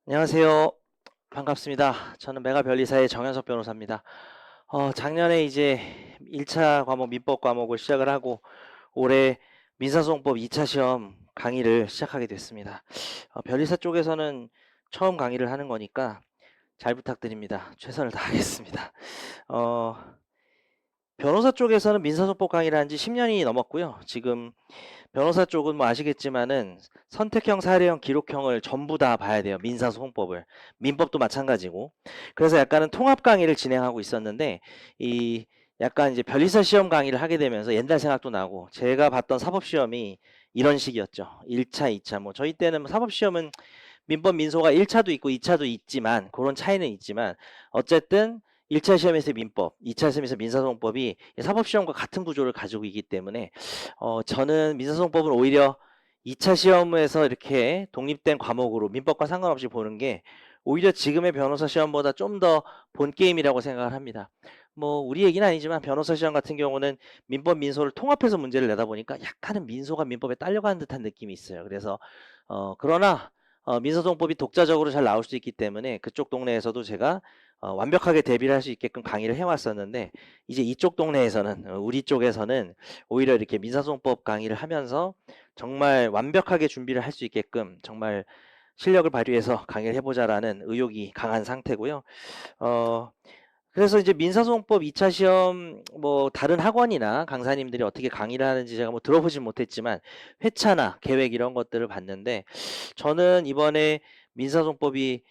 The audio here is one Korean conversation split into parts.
안녕하세요. 반갑습니다. 저는 메가변리사의 정현석 변호사입니다. 작년에 이제 1차 과목 민법 과목을 시작을 하고 올해 민사소송법 2차 시험 강의를 시작하게 됐습니다. 변리사 쪽에서는 처음 강의를 하는 거니까 잘 부탁드립니다. 최선을 다하겠습니다. 어, 변호사 쪽에서는 민사소송법 강의를 한 지 10년이 넘었고요. 지금 변호사 쪽은 뭐 아시겠지만은 선택형, 사례형, 기록형을 전부 다 봐야 돼요. 민사소송법을. 민법도 마찬가지고. 그래서 약간은 통합 강의를 진행하고 있었는데 이 약간 이제 변리사 시험 강의를 하게 되면서 옛날 생각도 나고 제가 봤던 사법시험이 이런 식이었죠. 1차, 2차. 뭐 저희 때는 뭐 사법시험은 민법 민소가 1차도 있고 2차도 있지만 그런 차이는 있지만 어쨌든 1차 시험에서 민법, 2차 시험에서 민사소송법이 사법시험과 같은 구조를 가지고 있기 때문에 저는 민사소송법을 오히려 2차 시험에서 이렇게 독립된 과목으로 민법과 상관없이 보는 게 오히려 지금의 변호사 시험보다 좀 더 본 게임이라고 생각을 합니다. 뭐 우리 얘기는 아니지만 변호사 시험 같은 경우는 민법 민소를 통합해서 문제를 내다 보니까 약간은 민소가 민법에 딸려가는 듯한 느낌이 있어요. 그래서 그러나 민사소송법이 독자적으로 잘 나올 수 있기 때문에 그쪽 동네에서도 제가 완벽하게 대비를 할 수 있게끔 강의를 해왔었는데 이제 이쪽 동네에서는 우리 쪽에서는 오히려 이렇게 민사소송법 강의를 하면서 정말 완벽하게 준비를 할 수 있게끔 정말 실력을 발휘해서 강의를 해보자라는 의욕이 강한 상태고요. 어, 그래서 이제 민사소송법 2차 시험 뭐 다른 학원이나 강사님들이 어떻게 강의를 하는지 제가 뭐 들어보진 못했지만 회차나 계획 이런 것들을 봤는데 저는 이번에 민사소송법이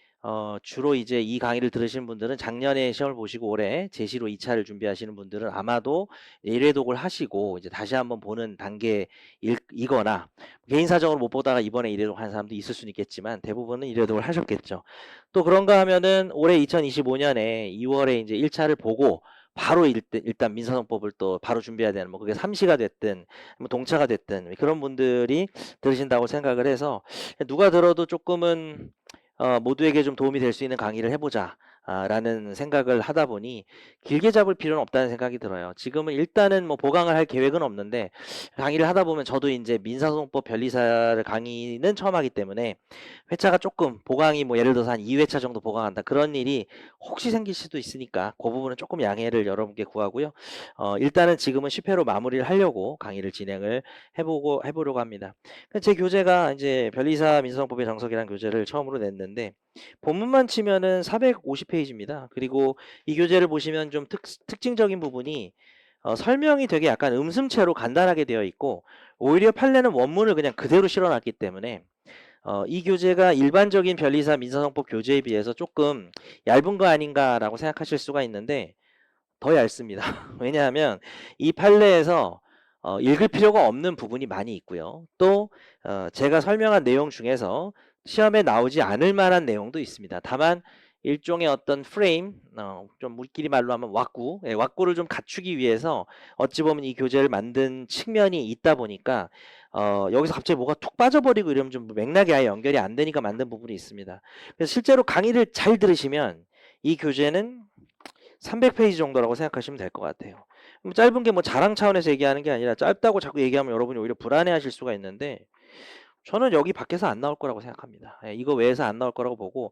주로 이제 이 강의를 들으신 분들은 작년에 시험을 보시고 올해 제시로 2차를 준비하시는 분들은 아마도 1회독을 하시고 이제 다시 한번 보는 단계이거나 개인 사정으로 못 보다가 이번에 1회독 한 사람도 있을 수는 있겠지만 대부분은 1회독을 하셨겠죠. 또 그런가 하면은 올해 2025년에 2월에 이제 1차를 보고 바로 일단 민사소송법을 또 바로 준비해야 되는 뭐 그게 3시가 됐든 뭐 동차가 됐든 그런 분들이 들으신다고 생각을 해서 누가 들어도 조금은 모두에게 좀 도움이 될 수 있는 강의를 해보자. 라는 생각을 하다 보니 길게 잡을 필요는 없다는 생각이 들어요. 지금은 일단은 뭐 보강을 할 계획은 없는데 강의를 하다 보면 저도 이제 민사소송법 변리사를 강의는 처음 하기 때문에 회차가 조금 보강이 뭐 예를 들어서 한 2회차 정도 보강한다 그런 일이 혹시 생길 수도 있으니까 그 부분은 조금 양해를 여러분께 구하고요. 일단은 지금은 10회로 마무리를 하려고 강의를 진행을 해보려고 합니다. 제 교재가 이제 변리사 민사소송법의 정석이라는 교재를 처음으로 냈는데 본문만 치면은 450페이지입니다. 그리고 이 교재를 보시면 좀 특징적인 부분이 설명이 되게 약간 음슴체로 간단하게 되어 있고 오히려 판례는 원문을 그냥 그대로 실어놨기 때문에 이 교재가 일반적인 변리사 민사소송법 교재에 비해서 조금 얇은 거 아닌가라고 생각하실 수가 있는데 더 얇습니다. 왜냐하면 이 판례에서 읽을 필요가 없는 부분이 많이 있고요. 또 제가 설명한 내용 중에서 시험에 나오지 않을 만한 내용도 있습니다. 다만 일종의 어떤 프레임, 좀 우리끼리 말로 하면 왁구, 왁구를 좀 갖추기 위해서 어찌 보면 이 교재를 만든 측면이 있다 보니까 여기서 갑자기 뭐가 툭 빠져버리고 이러면 좀 맥락이 아예 연결이 안 되니까 만든 부분이 있습니다. 그래서 실제로 강의를 잘 들으시면 이 교재는 300페이지 정도라고 생각하시면 될 것 같아요. 짧은 게 뭐 자랑 차원에서 얘기하는 게 아니라 짧다고 자꾸 얘기하면 여러분이 오히려 불안해하실 수가 있는데 저는 여기 밖에서 안 나올 거라고 생각합니다. 이거 외에서 안 나올 거라고 보고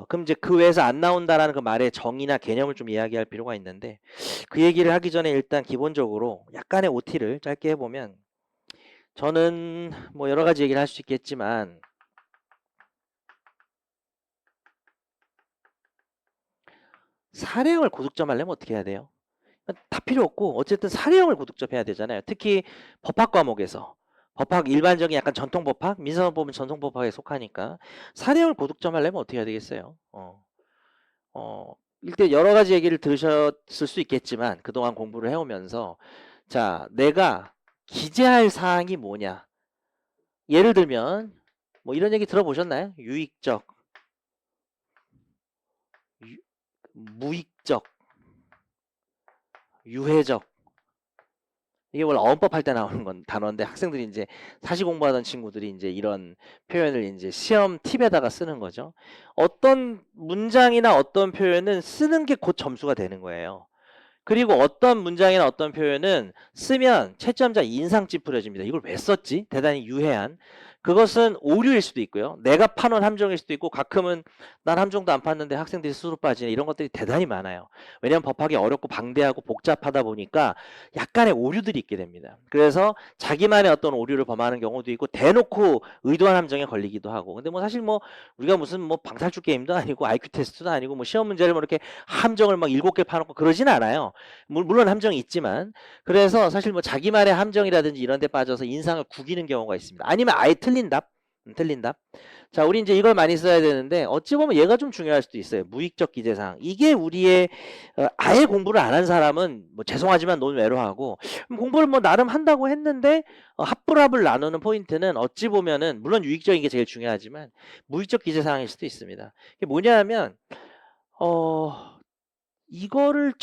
그럼 이제 그 외에서 안 나온다라는 그 말의 정의나 개념을 좀 이야기할 필요가 있는데 그 얘기를 하기 전에 일단 기본적으로 약간의 OT를 짧게 해보면 저는 뭐 여러 가지 얘기를 할 수 있겠지만 사례형을 고득점 하려면 어떻게 해야 돼요? 다 필요 없고 어쨌든 사례형을 고득점해야 되잖아요. 특히 법학 과목에서 법학 일반적인 약간 전통 법학, 민사소송법은 전통 법학에 속하니까 사례형을 고득점 하려면 어떻게 해야 되겠어요? 일단 여러 가지 얘기를 들으셨을 수 있겠지만 그동안 공부를 해오면서 자, 내가 기재할 사항이 뭐냐? 예를 들면 뭐 이런 얘기 들어보셨나요? 유익적, 무익적, 유해적 이게 원래 어원법 할 때 나오는 건 단어인데 학생들이 이제 사시 공부하던 친구들이 이제 이런 표현을 이제 시험 팁에다가 쓰는 거죠. 어떤 문장이나 어떤 표현은 쓰는 게 곧 점수가 되는 거예요. 그리고 어떤 문장이나 어떤 표현은 쓰면 채점자 인상 찌푸려집니다. 이걸 왜 썼지? 대단히 유해한. 그것은 오류일 수도 있고요. 내가 파놓은 함정일 수도 있고 가끔은 난 함정도 안 팠는데 학생들이 스스로 빠지네 이런 것들이 대단히 많아요. 왜냐하면 법하기 어렵고 방대하고 복잡하다 보니까 약간의 오류들이 있게 됩니다. 그래서 자기만의 어떤 오류를 범하는 경우도 있고 대놓고 의도한 함정에 걸리기도 하고 근데 뭐 사실 뭐 우리가 무슨 뭐 방탈출 게임도 아니고 IQ 테스트도 아니고 뭐 시험 문제를 뭐 이렇게 함정을 막 7개 파놓고 그러진 않아요. 물론 함정이 있지만 그래서 사실 뭐 자기만의 함정이라든지 이런 데 빠져서 인상을 구기는 경우가 있습니다. 아니면 아예 틀린 답. 틀린 답. 자, 우리 이제 이걸 많이 써야 되는데 어찌 보면 얘가 좀 중요할 수도 있어요. 무의식 기재사항. 이게 우리의 아예 공부를 안 한 사람은 뭐 죄송하지만 논외로하고 공부를 뭐 나름 한다고 했는데 합불합을 나누는 포인트는 어찌 보면은 물론 유익적인 게 제일 중요하지만 무의식 기재사항일 수도 있습니다. 이게 뭐냐면 이거를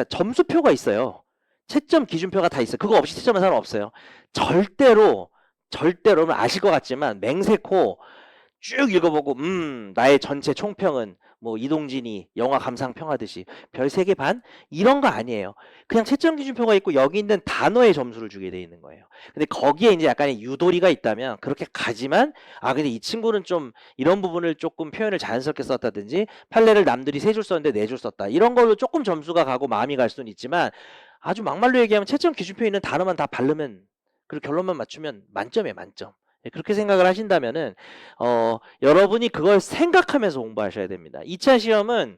점수표가 있어요. 채점 기준표가 다 있어요. 그거 없이 채점한 사람 없어요. 절대로 아실 것 같지만 맹세코 쭉 읽어보고 나의 전체 총평은 뭐 이동진이 영화 감상 평하듯이 별 3개 반? 이런 거 아니에요. 그냥 채점 기준표가 있고 여기 있는 단어의 점수를 주게 돼 있는 거예요. 근데 거기에 이제 약간의 유도리가 있다면 그렇게 가지만 근데 이 친구는 좀 이런 부분을 조금 표현을 자연스럽게 썼다든지 판례를 남들이 3줄 썼는데 4줄 썼다. 이런 걸로 조금 점수가 가고 마음이 갈 수는 있지만 아주 막말로 얘기하면 채점 기준표에 있는 단어만 다 바르면 그리고 결론만 맞추면 만점이에요, 만점. 그렇게 생각을 하신다면은 여러분이 그걸 생각하면서 공부하셔야 됩니다. 2차 시험은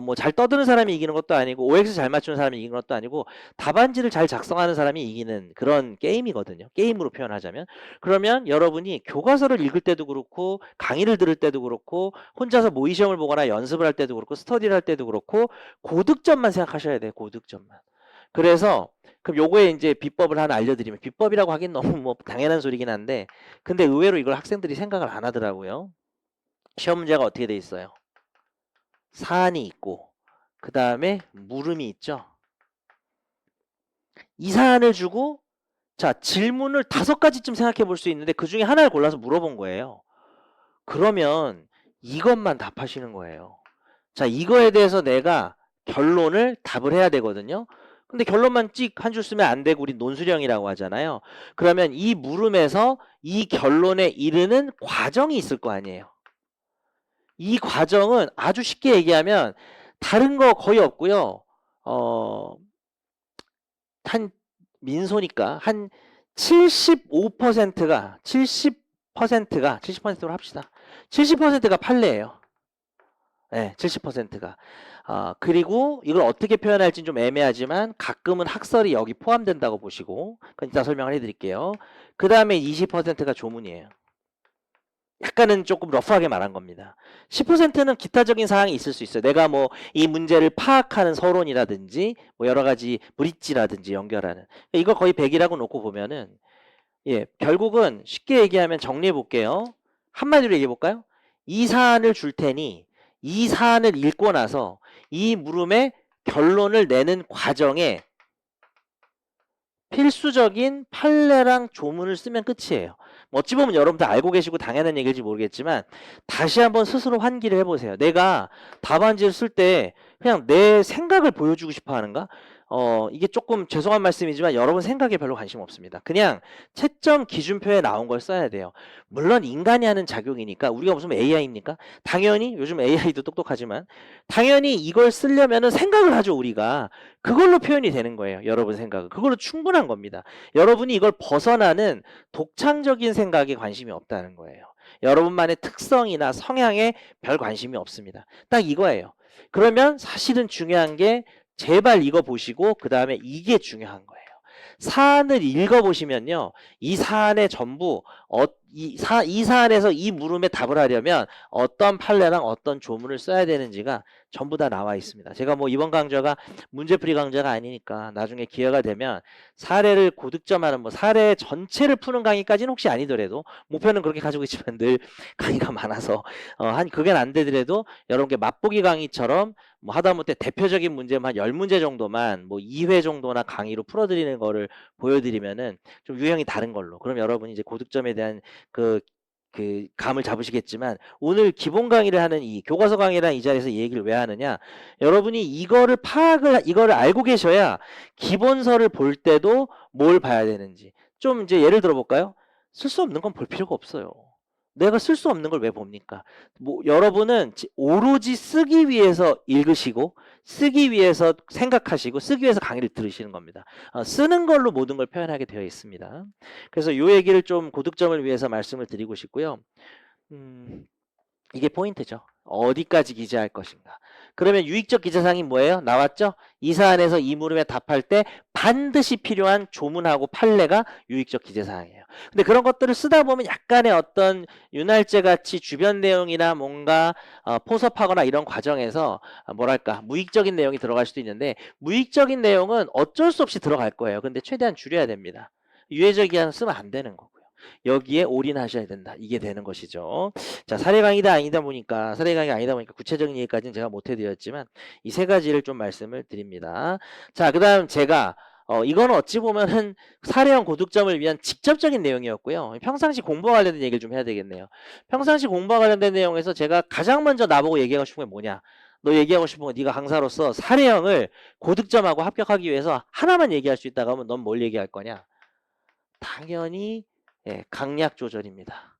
뭐 잘 떠드는 사람이 이기는 것도 아니고 OX 잘 맞추는 사람이 이기는 것도 아니고 답안지를 잘 작성하는 사람이 이기는 그런 게임이거든요. 게임으로 표현하자면. 그러면 여러분이 교과서를 읽을 때도 그렇고 강의를 들을 때도 그렇고 혼자서 모의 시험을 보거나 연습을 할 때도 그렇고 스터디를 할 때도 그렇고 고득점만 생각하셔야 돼요. 고득점만. 그래서 그럼 요거에 이제 비법을 하나 알려드리면 비법이라고 하긴 너무 뭐 당연한 소리긴 한데 근데 의외로 이걸 학생들이 생각을 안 하더라고요. 시험 문제가 어떻게 돼 있어요? 사안이 있고 그 다음에 물음이 있죠. 이 사안을 주고 자 질문을 5가지쯤 생각해 볼 수 있는데 그 중에 하나를 골라서 물어본 거예요. 그러면 이것만 답하시는 거예요. 자 이거에 대해서 내가 결론을 답을 해야 되거든요. 근데 결론만 찍 한 줄 쓰면 안 되고 우리 논술형이라고 하잖아요. 그러면 이 물음에서 이 결론에 이르는 과정이 있을 거 아니에요. 이 과정은 아주 쉽게 얘기하면 다른 거 거의 없고요. 한 민소니까 한 70%로 합시다. 70%가 판례예요. 네, 70%가. 그리고 이걸 어떻게 표현할지는 좀 애매하지만 가끔은 학설이 여기 포함된다고 보시고 그건 이따 설명을 해드릴게요. 그 다음에 20%가 조문이에요. 약간은 조금 러프하게 말한 겁니다. 10%는 기타적인 사항이 있을 수 있어요. 내가 뭐 이 문제를 파악하는 서론이라든지 뭐 여러 가지 브릿지라든지 연결하는 이걸 거의 100이라고 놓고 보면은 결국은 쉽게 얘기하면 정리해 볼게요. 한마디로 얘기해 볼까요? 이 사안을 줄 테니 이 사안을 읽고 나서 이 물음의 결론을 내는 과정에 필수적인 판례랑 조문을 쓰면 끝이에요. 어찌 보면 여러분들 알고 계시고 당연한 얘기일지 모르겠지만 다시 한번 스스로 환기를 해보세요. 내가 답안지를 쓸 때 그냥 내 생각을 보여주고 싶어 하는가? 이게 조금 죄송한 말씀이지만 여러분 생각에 별로 관심 없습니다. 그냥 채점 기준표에 나온 걸 써야 돼요. 물론 인간이 하는 작용이니까 우리가 무슨 AI입니까? 당연히 요즘 AI도 똑똑하지만 당연히 이걸 쓰려면은 생각을 하죠 우리가. 그걸로 표현이 되는 거예요. 여러분 생각은. 그걸로 충분한 겁니다. 여러분이 이걸 벗어나는 독창적인 생각에 관심이 없다는 거예요. 여러분만의 특성이나 성향에 별 관심이 없습니다. 딱 이거예요. 그러면 사실은 중요한 게 제발 이거 보시고 그 다음에 이게 중요한 거예요. 사안을 읽어보시면요. 이 사안의 전부 이 사안에서 이 물음에 답을 하려면 어떤 판례랑 어떤 조문을 써야 되는지가 전부 다 나와 있습니다. 제가 뭐 이번 강좌가 문제풀이 강좌가 아니니까 나중에 기회가 되면 사례를 고득점하는 뭐 사례 전체를 푸는 강의까지는 혹시 아니더라도 목표는 그렇게 가지고 있지만 늘 강의가 많아서 그게 안 되더라도 여러분께 맛보기 강의처럼 뭐 하다못해 대표적인 문제만 한 10문제 정도만 뭐 2회 정도나 강의로 풀어드리는 거를 보여드리면은 좀 유형이 다른 걸로 그럼 여러분이 이제 고득점에 대한 그 감을 잡으시겠지만 오늘 기본 강의를 하는 이 교과서 강의라는 이 자리에서 이 얘기를 왜 하느냐 여러분이 이거를 알고 계셔야 기본서를 볼 때도 뭘 봐야 되는지 좀 이제 예를 들어 볼까요? 쓸 수 없는 건 볼 필요가 없어요. 내가 쓸 수 없는 걸 왜 봅니까? 뭐 여러분은 오로지 쓰기 위해서 읽으시고 쓰기 위해서 생각하시고 쓰기 위해서 강의를 들으시는 겁니다. 쓰는 걸로 모든 걸 표현하게 되어 있습니다. 그래서 이 얘기를 좀 고득점을 위해서 말씀을 드리고 싶고요. 이게 포인트죠. 어디까지 기재할 것인가. 그러면 유익적 기재사항이 뭐예요? 나왔죠? 이 사안에서 이 물음에 답할 때 반드시 필요한 조문하고 판례가 유익적 기재사항이에요. 근데 그런 것들을 쓰다 보면 약간의 어떤 윤활제 같이 주변 내용이나 뭔가 포섭하거나 이런 과정에서 뭐랄까 무익적인 내용이 들어갈 수도 있는데 무익적인 내용은 어쩔 수 없이 들어갈 거예요. 근데 최대한 줄여야 됩니다. 유해적 이하는 쓰면 안 되는 거고요. 여기에 올인하셔야 된다. 이게 되는 것이죠. 자, 사례 강의다 아니다 보니까 구체적인 얘기까지는 제가 못 해드렸지만 이 세 가지를 좀 말씀을 드립니다. 자, 그다음 제가 이건 어찌 보면은 사례형 고득점을 위한 직접적인 내용이었고요. 평상시 공부와 관련된 얘기를 좀 해야 되겠네요. 평상시 공부와 관련된 내용에서 제가 가장 먼저 나보고 얘기하고 싶은 게 뭐냐? 너 얘기하고 싶은 건 네가 강사로서 사례형을 고득점하고 합격하기 위해서 하나만 얘기할 수 있다고 하면 넌 뭘 얘기할 거냐? 당연히 강약 조절입니다.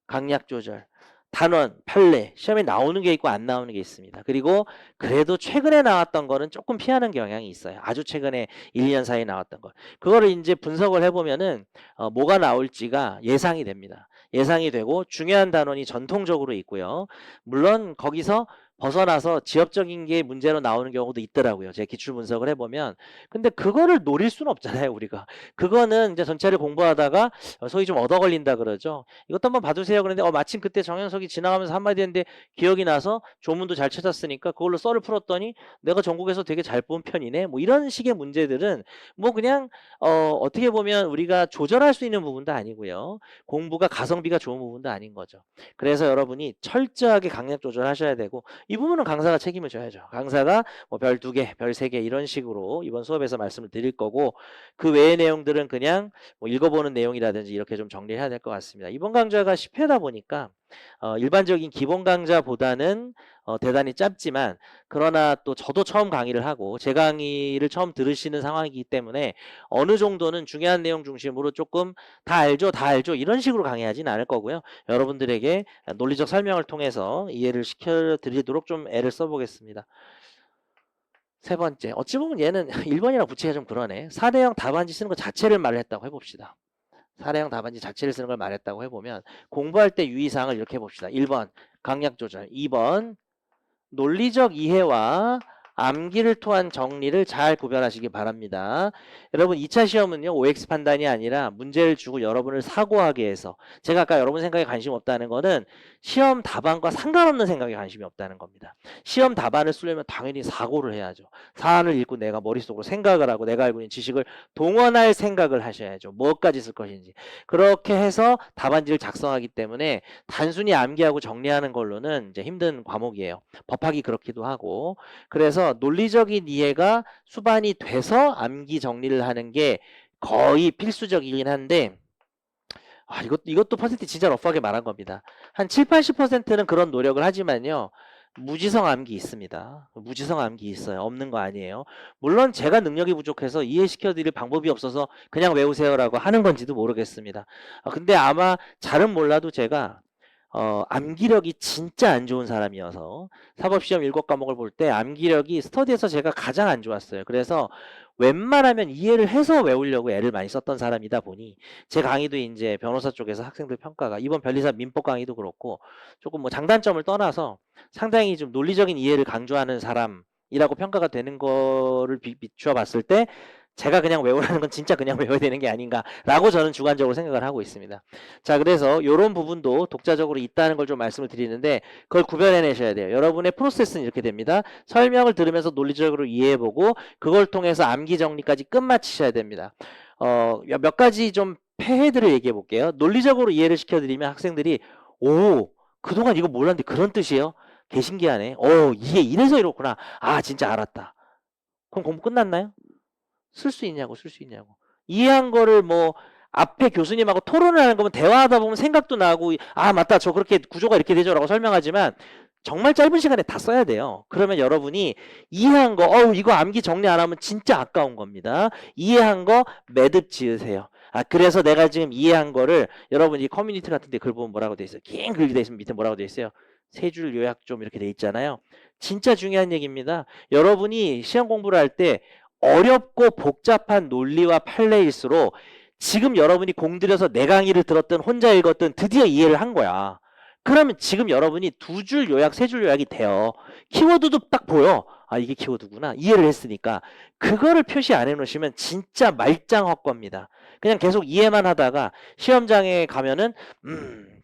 강약 조절. 단원, 판례, 시험에 나오는 게 있고 안 나오는 게 있습니다. 그리고 그래도 최근에 나왔던 거는 조금 피하는 경향이 있어요. 아주 최근에 1, 2년 사이에 나왔던 거. 그거를 이제 분석을 해보면은 뭐가 나올지가 예상이 됩니다. 예상이 되고 중요한 단원이 전통적으로 있고요. 물론 거기서 벗어나서 지역적인 게 문제로 나오는 경우도 있더라고요. 제가 기출 분석을 해보면. 근데 그거를 노릴 수는 없잖아요, 우리가. 그거는 이제 전체를 공부하다가 소위 좀 얻어 걸린다 그러죠. 이것도 한번 봐두세요. 그런데 마침 그때 정현석이 지나가면서 한마디 했는데 기억이 나서 조문도 잘 찾았으니까 그걸로 썰을 풀었더니 내가 전국에서 되게 잘 본 편이네. 뭐 이런 식의 문제들은 뭐 그냥 어떻게 보면 우리가 조절할 수 있는 부분도 아니고요. 공부가 가성비가 좋은 부분도 아닌 거죠. 그래서 여러분이 철저하게 강약 조절하셔야 되고 이 부분은 강사가 책임을 져야죠. 강사가 뭐 별 2개, 별 3개 이런 식으로 이번 수업에서 말씀을 드릴 거고 그 외의 내용들은 그냥 뭐 읽어보는 내용이라든지 이렇게 좀 정리해야 될 것 같습니다. 이번 강좌가 10회다 보니까 일반적인 기본 강좌보다는 대단히 짧지만 그러나 또 저도 처음 강의를 하고 제 강의를 처음 들으시는 상황이기 때문에 어느 정도는 중요한 내용 중심으로 조금 다 알죠 이런 식으로 강의하지는 않을 거고요. 여러분들에게 논리적 설명을 통해서 이해를 시켜드리도록 좀 애를 써보겠습니다. 세 번째, 어찌 보면 얘는 1번이랑 붙이기가 좀 그러네. 사례형 답안지 쓰는 것 자체를 말했다고 해봅시다. 사례형 답안지 자체를 쓰는 걸 말했다고 해보면 공부할 때 유의사항을 이렇게 해봅시다. 1번 강약 조절, 2번 논리적 이해와 암기를 통한 정리를 잘 구별하시기 바랍니다. 여러분 2차 시험은요 OX 판단이 아니라 문제를 주고 여러분을 사고하게 해서 제가 아까 여러분 생각에 관심 없다는 거는 시험 답안과 상관없는 생각에 관심이 없다는 겁니다. 시험 답안을 쓰려면 당연히 사고를 해야죠. 사안을 읽고 내가 머릿속으로 생각을 하고 내가 알고 있는 지식을 동원할 생각을 하셔야죠. 뭐까지 쓸 것인지. 그렇게 해서 답안지를 작성하기 때문에 단순히 암기하고 정리하는 걸로는 이제 힘든 과목이에요. 법학이 그렇기도 하고. 그래서 논리적인 이해가 수반이 돼서 암기 정리를 하는 게 거의 필수적이긴 한데 이것도 퍼센트 진짜 러프하게 말한 겁니다. 한 7, 80%는 그런 노력을 하지만요. 무지성 암기 있습니다. 무지성 암기 있어요. 없는 거 아니에요. 물론 제가 능력이 부족해서 이해시켜 드릴 방법이 없어서 그냥 외우세요라고 하는 건지도 모르겠습니다. 근데 아마 잘은 몰라도 제가 암기력이 진짜 안 좋은 사람이어서 사법시험 7과목을 볼 때 암기력이 스터디에서 제가 가장 안 좋았어요. 그래서 웬만하면 이해를 해서 외우려고 애를 많이 썼던 사람이다 보니 제 강의도 이제 변호사 쪽에서 학생들 평가가 이번 변리사 민법 강의도 그렇고 조금 뭐 장단점을 떠나서 상당히 좀 논리적인 이해를 강조하는 사람이라고 평가가 되는 거를 비추어 봤을 때 제가 그냥 외우라는 건 진짜 그냥 외워야 되는 게 아닌가라고 저는 주관적으로 생각을 하고 있습니다. 자, 그래서 이런 부분도 독자적으로 있다는 걸 좀 말씀을 드리는데 그걸 구별해내셔야 돼요. 여러분의 프로세스는 이렇게 됩니다. 설명을 들으면서 논리적으로 이해해보고 그걸 통해서 암기 정리까지 끝마치셔야 됩니다. 몇 가지 좀 폐해들을 얘기해 볼게요. 논리적으로 이해를 시켜드리면 학생들이 오, 그동안 이거 몰랐는데 그런 뜻이에요? 개 신기하네. 이게 이래서 이렇구나. 아, 진짜 알았다. 그럼 공부 끝났나요? 쓸 수 있냐고. 이해한 거를 뭐 앞에 교수님하고 토론을 하는 거면 대화하다 보면 생각도 나고 아 맞다 저 그렇게 구조가 이렇게 되죠 라고 설명하지만 정말 짧은 시간에 다 써야 돼요. 그러면 여러분이 이해한 거 이거 암기 정리 안 하면 진짜 아까운 겁니다. 이해한 거 매듭 지으세요. 그래서 내가 지금 이해한 거를 여러분이 커뮤니티 같은 데 글 보면 뭐라고 돼 있어요? 긴 글이 돼 있으면 밑에 뭐라고 돼 있어요? 세 줄 요약 좀 이렇게 돼 있잖아요. 진짜 중요한 얘기입니다. 여러분이 시험 공부를 할 때 어렵고 복잡한 논리와 판례일수록 지금 여러분이 공들여서 내 강의를 들었든 혼자 읽었든 드디어 이해를 한 거야. 그러면 지금 여러분이 두 줄 요약, 세 줄 요약이 돼요. 키워드도 딱 보여. 이게 키워드구나. 이해를 했으니까. 그거를 표시 안 해놓으시면 진짜 말짱 헛겁니다. 그냥 계속 이해만 하다가 시험장에 가면은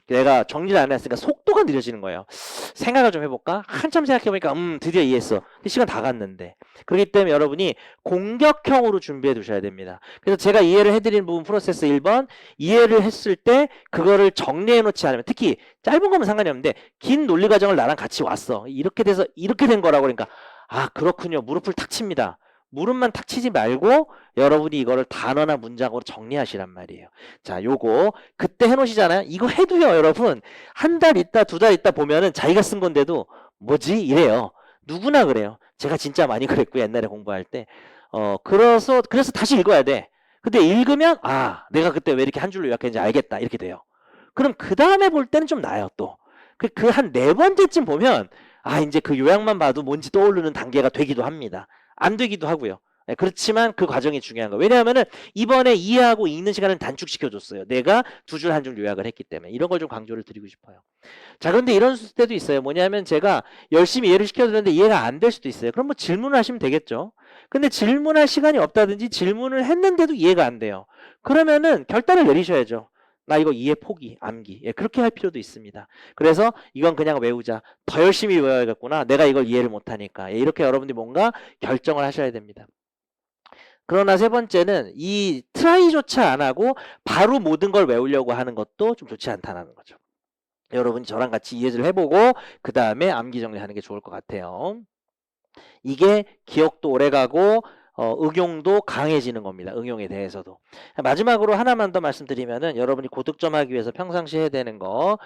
내가 정리를 안 했으니까 속도가 느려지는 거예요. 생각을 좀 해볼까? 한참 생각해보니까 드디어 이해했어. 시간 다 갔는데. 그렇기 때문에 여러분이 공격형으로 준비해 두셔야 됩니다. 그래서 제가 이해를 해드린 부분 프로세스 1번, 이해를 했을 때 그거를 정리해 놓지 않으면, 특히 짧은 거면 상관이 없는데 긴 논리 과정을 나랑 같이 왔어. 이렇게 돼서 이렇게 된 거라고. 그러니까 그렇군요. 무릎을 탁 칩니다. 무릎만 탁 치지 말고 여러분이 이거를 단어나 문장으로 정리하시란 말이에요. 자, 요거 그때 해놓으시잖아요. 이거 해도요, 여러분. 한 달 있다, 두 달 있다 보면은 자기가 쓴 건데도 뭐지? 이래요. 누구나 그래요. 제가 진짜 많이 그랬고, 옛날에 공부할 때. 그래서 다시 읽어야 돼. 근데 읽으면 내가 그때 왜 이렇게 한 줄로 요약했는지 알겠다. 이렇게 돼요. 그럼 그 다음에 볼 때는 좀 나아요, 또. 그 한 네 번째쯤 보면 이제 그 요약만 봐도 뭔지 떠오르는 단계가 되기도 합니다. 안 되기도 하고요. 네, 그렇지만 그 과정이 중요한 거예요. 왜냐하면은 이번에 이해하고 읽는 시간을 단축시켜줬어요. 내가 두 줄 한 줄 요약을 했기 때문에. 이런 걸 좀 강조를 드리고 싶어요. 자, 그런데 이런 때도 있어요. 뭐냐면 제가 열심히 이해를 시켜드렸는데 이해가 안 될 수도 있어요. 그럼 뭐 질문을 하시면 되겠죠. 근데 질문할 시간이 없다든지 질문을 했는데도 이해가 안 돼요. 그러면은 결단을 내리셔야죠. 나 이거 이해 포기, 암기. 그렇게 할 필요도 있습니다. 그래서 이건 그냥 외우자. 더 열심히 외워야겠구나. 내가 이걸 이해를 못하니까. 이렇게 여러분들이 뭔가 결정을 하셔야 됩니다. 그러나 세 번째는 이 트라이조차 안 하고 바로 모든 걸 외우려고 하는 것도 좀 좋지 않다는 거죠. 여러분이 저랑 같이 이해를 해보고 그 다음에 암기 정리하는 게 좋을 것 같아요. 이게 기억도 오래가고 응용도 강해지는 겁니다. 응용에 대해서도. 마지막으로 하나만 더 말씀드리면은 여러분이 고득점하기 위해서 평상시 해야 되는 거,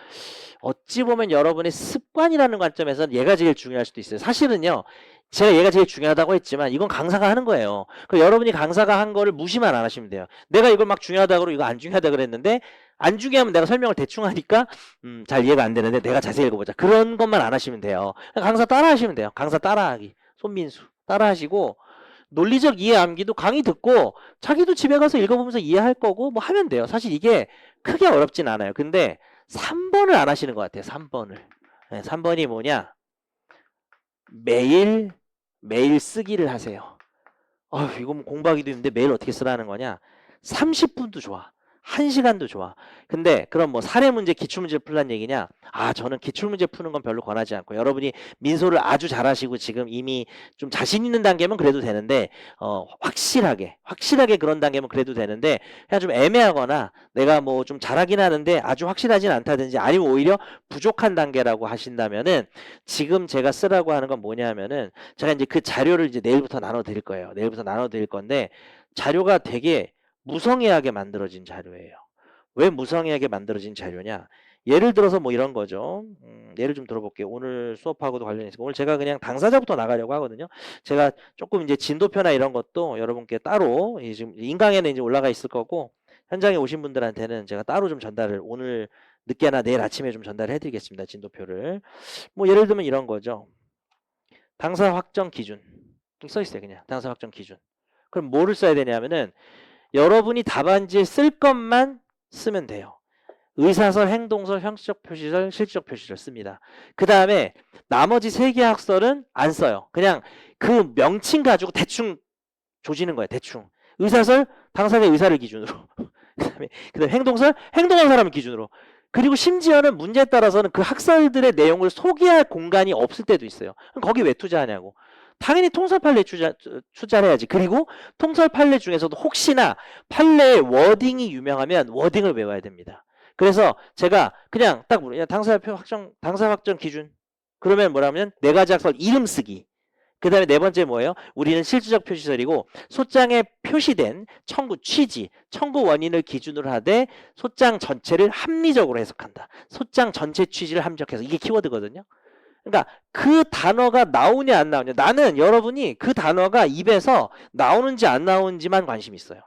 어찌 보면 여러분의 습관이라는 관점에서는 얘가 제일 중요할 수도 있어요. 사실은요, 제가 얘가 제일 중요하다고 했지만 이건 강사가 하는 거예요. 그럼 여러분이 강사가 한 거를 무시만 안 하시면 돼요. 내가 이걸 막 중요하다고 그러고 이거 안 중요하다 그랬는데 안 중요하면 내가 설명을 대충 하니까 잘 이해가 안 되는데 내가 자세히 읽어보자. 그런 것만 안 하시면 돼요. 강사 따라 하시면 돼요. 강사 따라하기. 손민수 따라 하시고 논리적 이해 암기도 강의 듣고 자기도 집에 가서 읽어보면서 이해할 거고 뭐 하면 돼요. 사실 이게 크게 어렵진 않아요. 근데 3번을 안 하시는 것 같아요. 3번을. 3번이 뭐냐? 매일 쓰기를 하세요. 이거 뭐 공부하기도 힘든데 매일 어떻게 쓰라는 거냐? 30분도 좋아. 1시간도 좋아. 근데 그럼 뭐 사례 문제, 기출문제 풀란 얘기냐? 저는 기출문제 푸는 건 별로 권하지 않고 여러분이 민소를 아주 잘하시고 지금 이미 좀 자신 있는 단계면 그래도 되는데 확실하게 그런 단계면 그래도 되는데 그냥 좀 애매하거나 내가 뭐 좀 잘하긴 하는데 아주 확실하진 않다든지 아니면 오히려 부족한 단계라고 하신다면은 지금 제가 쓰라고 하는 건 뭐냐면은 제가 이제 그 자료를 이제 내일부터 나눠 드릴 거예요. 내일부터 나눠 드릴 건데 자료가 되게 무성의하게 만들어진 자료예요. 왜 무성의하게 만들어진 자료냐? 예를 들어서 뭐 이런 거죠. 예를 좀 들어볼게요. 오늘 수업하고도 관련해서 오늘 제가 그냥 당사자부터 나가려고 하거든요. 제가 조금 이제 진도표나 이런 것도 여러분께 따로 지금 인강에는 이제 올라가 있을 거고 현장에 오신 분들한테는 제가 따로 좀 전달을 오늘 늦게나 내일 아침에 좀 전달을 해드리겠습니다. 진도표를. 뭐 예를 들면 이런 거죠. 당사 확정 기준 써 있어요. 그냥 당사 확정 기준. 그럼 뭐를 써야 되냐면은 여러분이 답안지에 쓸 것만 쓰면 돼요. 의사설, 행동설, 형식적 표시설, 실질적 표시설 씁니다. 그 다음에 나머지 3개 학설은 안 써요. 그냥 그 명칭 가지고 대충 조지는 거예요. 대충. 의사설, 당사자의 의사를 기준으로. 그 다음에 행동설, 행동한 사람을 기준으로. 그리고 심지어는 문제에 따라서는 그 학설들의 내용을 소개할 공간이 없을 때도 있어요. 그럼 거기 왜 투자하냐고. 당연히 통설 판례 투자를 해야지. 그리고 통설 판례 중에서도 혹시나 판례의 워딩이 유명하면 워딩을 외워야 됩니다. 그래서 제가 그냥 딱 당사 확정 기준. 그러면 뭐라면 4가지 학설 이름 쓰기. 그 다음에 4번째 뭐예요? 우리는 실질적 표시설이고 소장에 표시된 청구 취지, 청구 원인을 기준으로 하되 소장 전체를 합리적으로 해석한다. 소장 전체 취지를 함정해서 이게 키워드거든요. 그러니까 그 단어가 나오냐 안 나오냐. 나는 여러분이 그 단어가 입에서 나오는지 안 나오는지만 관심 있어요.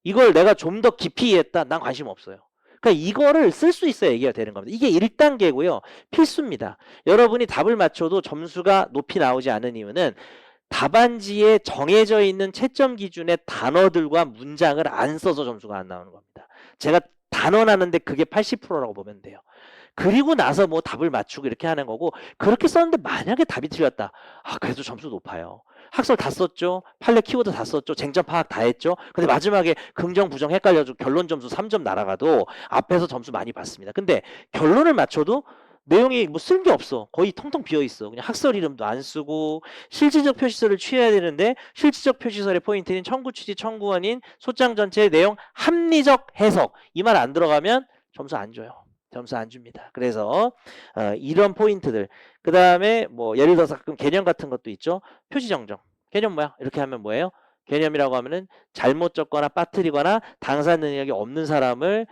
이걸 내가 좀 더 깊이 이해했다? 난 관심 없어요. 그러니까 이거를 쓸 수 있어야 얘기가 되는 겁니다. 이게 1단계고요. 필수입니다. 여러분이 답을 맞춰도 점수가 높이 나오지 않은 이유는 답안지에 정해져 있는 채점 기준의 단어들과 문장을 안 써서 점수가 안 나오는 겁니다. 제가 단어 나는데 그게 80%라고 보면 돼요. 그리고 나서 뭐 답을 맞추고 이렇게 하는 거고, 그렇게 썼는데 만약에 답이 틀렸다. 아, 그래도 점수 높아요. 학설 다 썼죠. 판례 키워드 다 썼죠. 쟁점 파악 다 했죠. 근데 마지막에 긍정 부정 헷갈려서 결론 점수 3점 날아가도 앞에서 점수 많이 받습니다. 근데 결론을 맞춰도 내용이 뭐 쓸 게 없어. 거의 텅텅 비어 있어. 그냥 학설 이름도 안 쓰고 실질적 표시설을 취해야 되는데 실질적 표시설의 포인트는 청구 취지 청구원인 소장 전체의 내용 합리적 해석, 이 말 안 들어가면 점수 안 줘요. 점수 안 줍니다. 그래서 이런 포인트들, 그 다음에 뭐 예를 들어서 가끔 개념 같은 것도 있죠. 표시 정정. 개념 뭐야? 이렇게 하면 뭐예요? 개념이라고 하면은 잘못 적거나 빠뜨리거나 당사 능력이 없는 사람을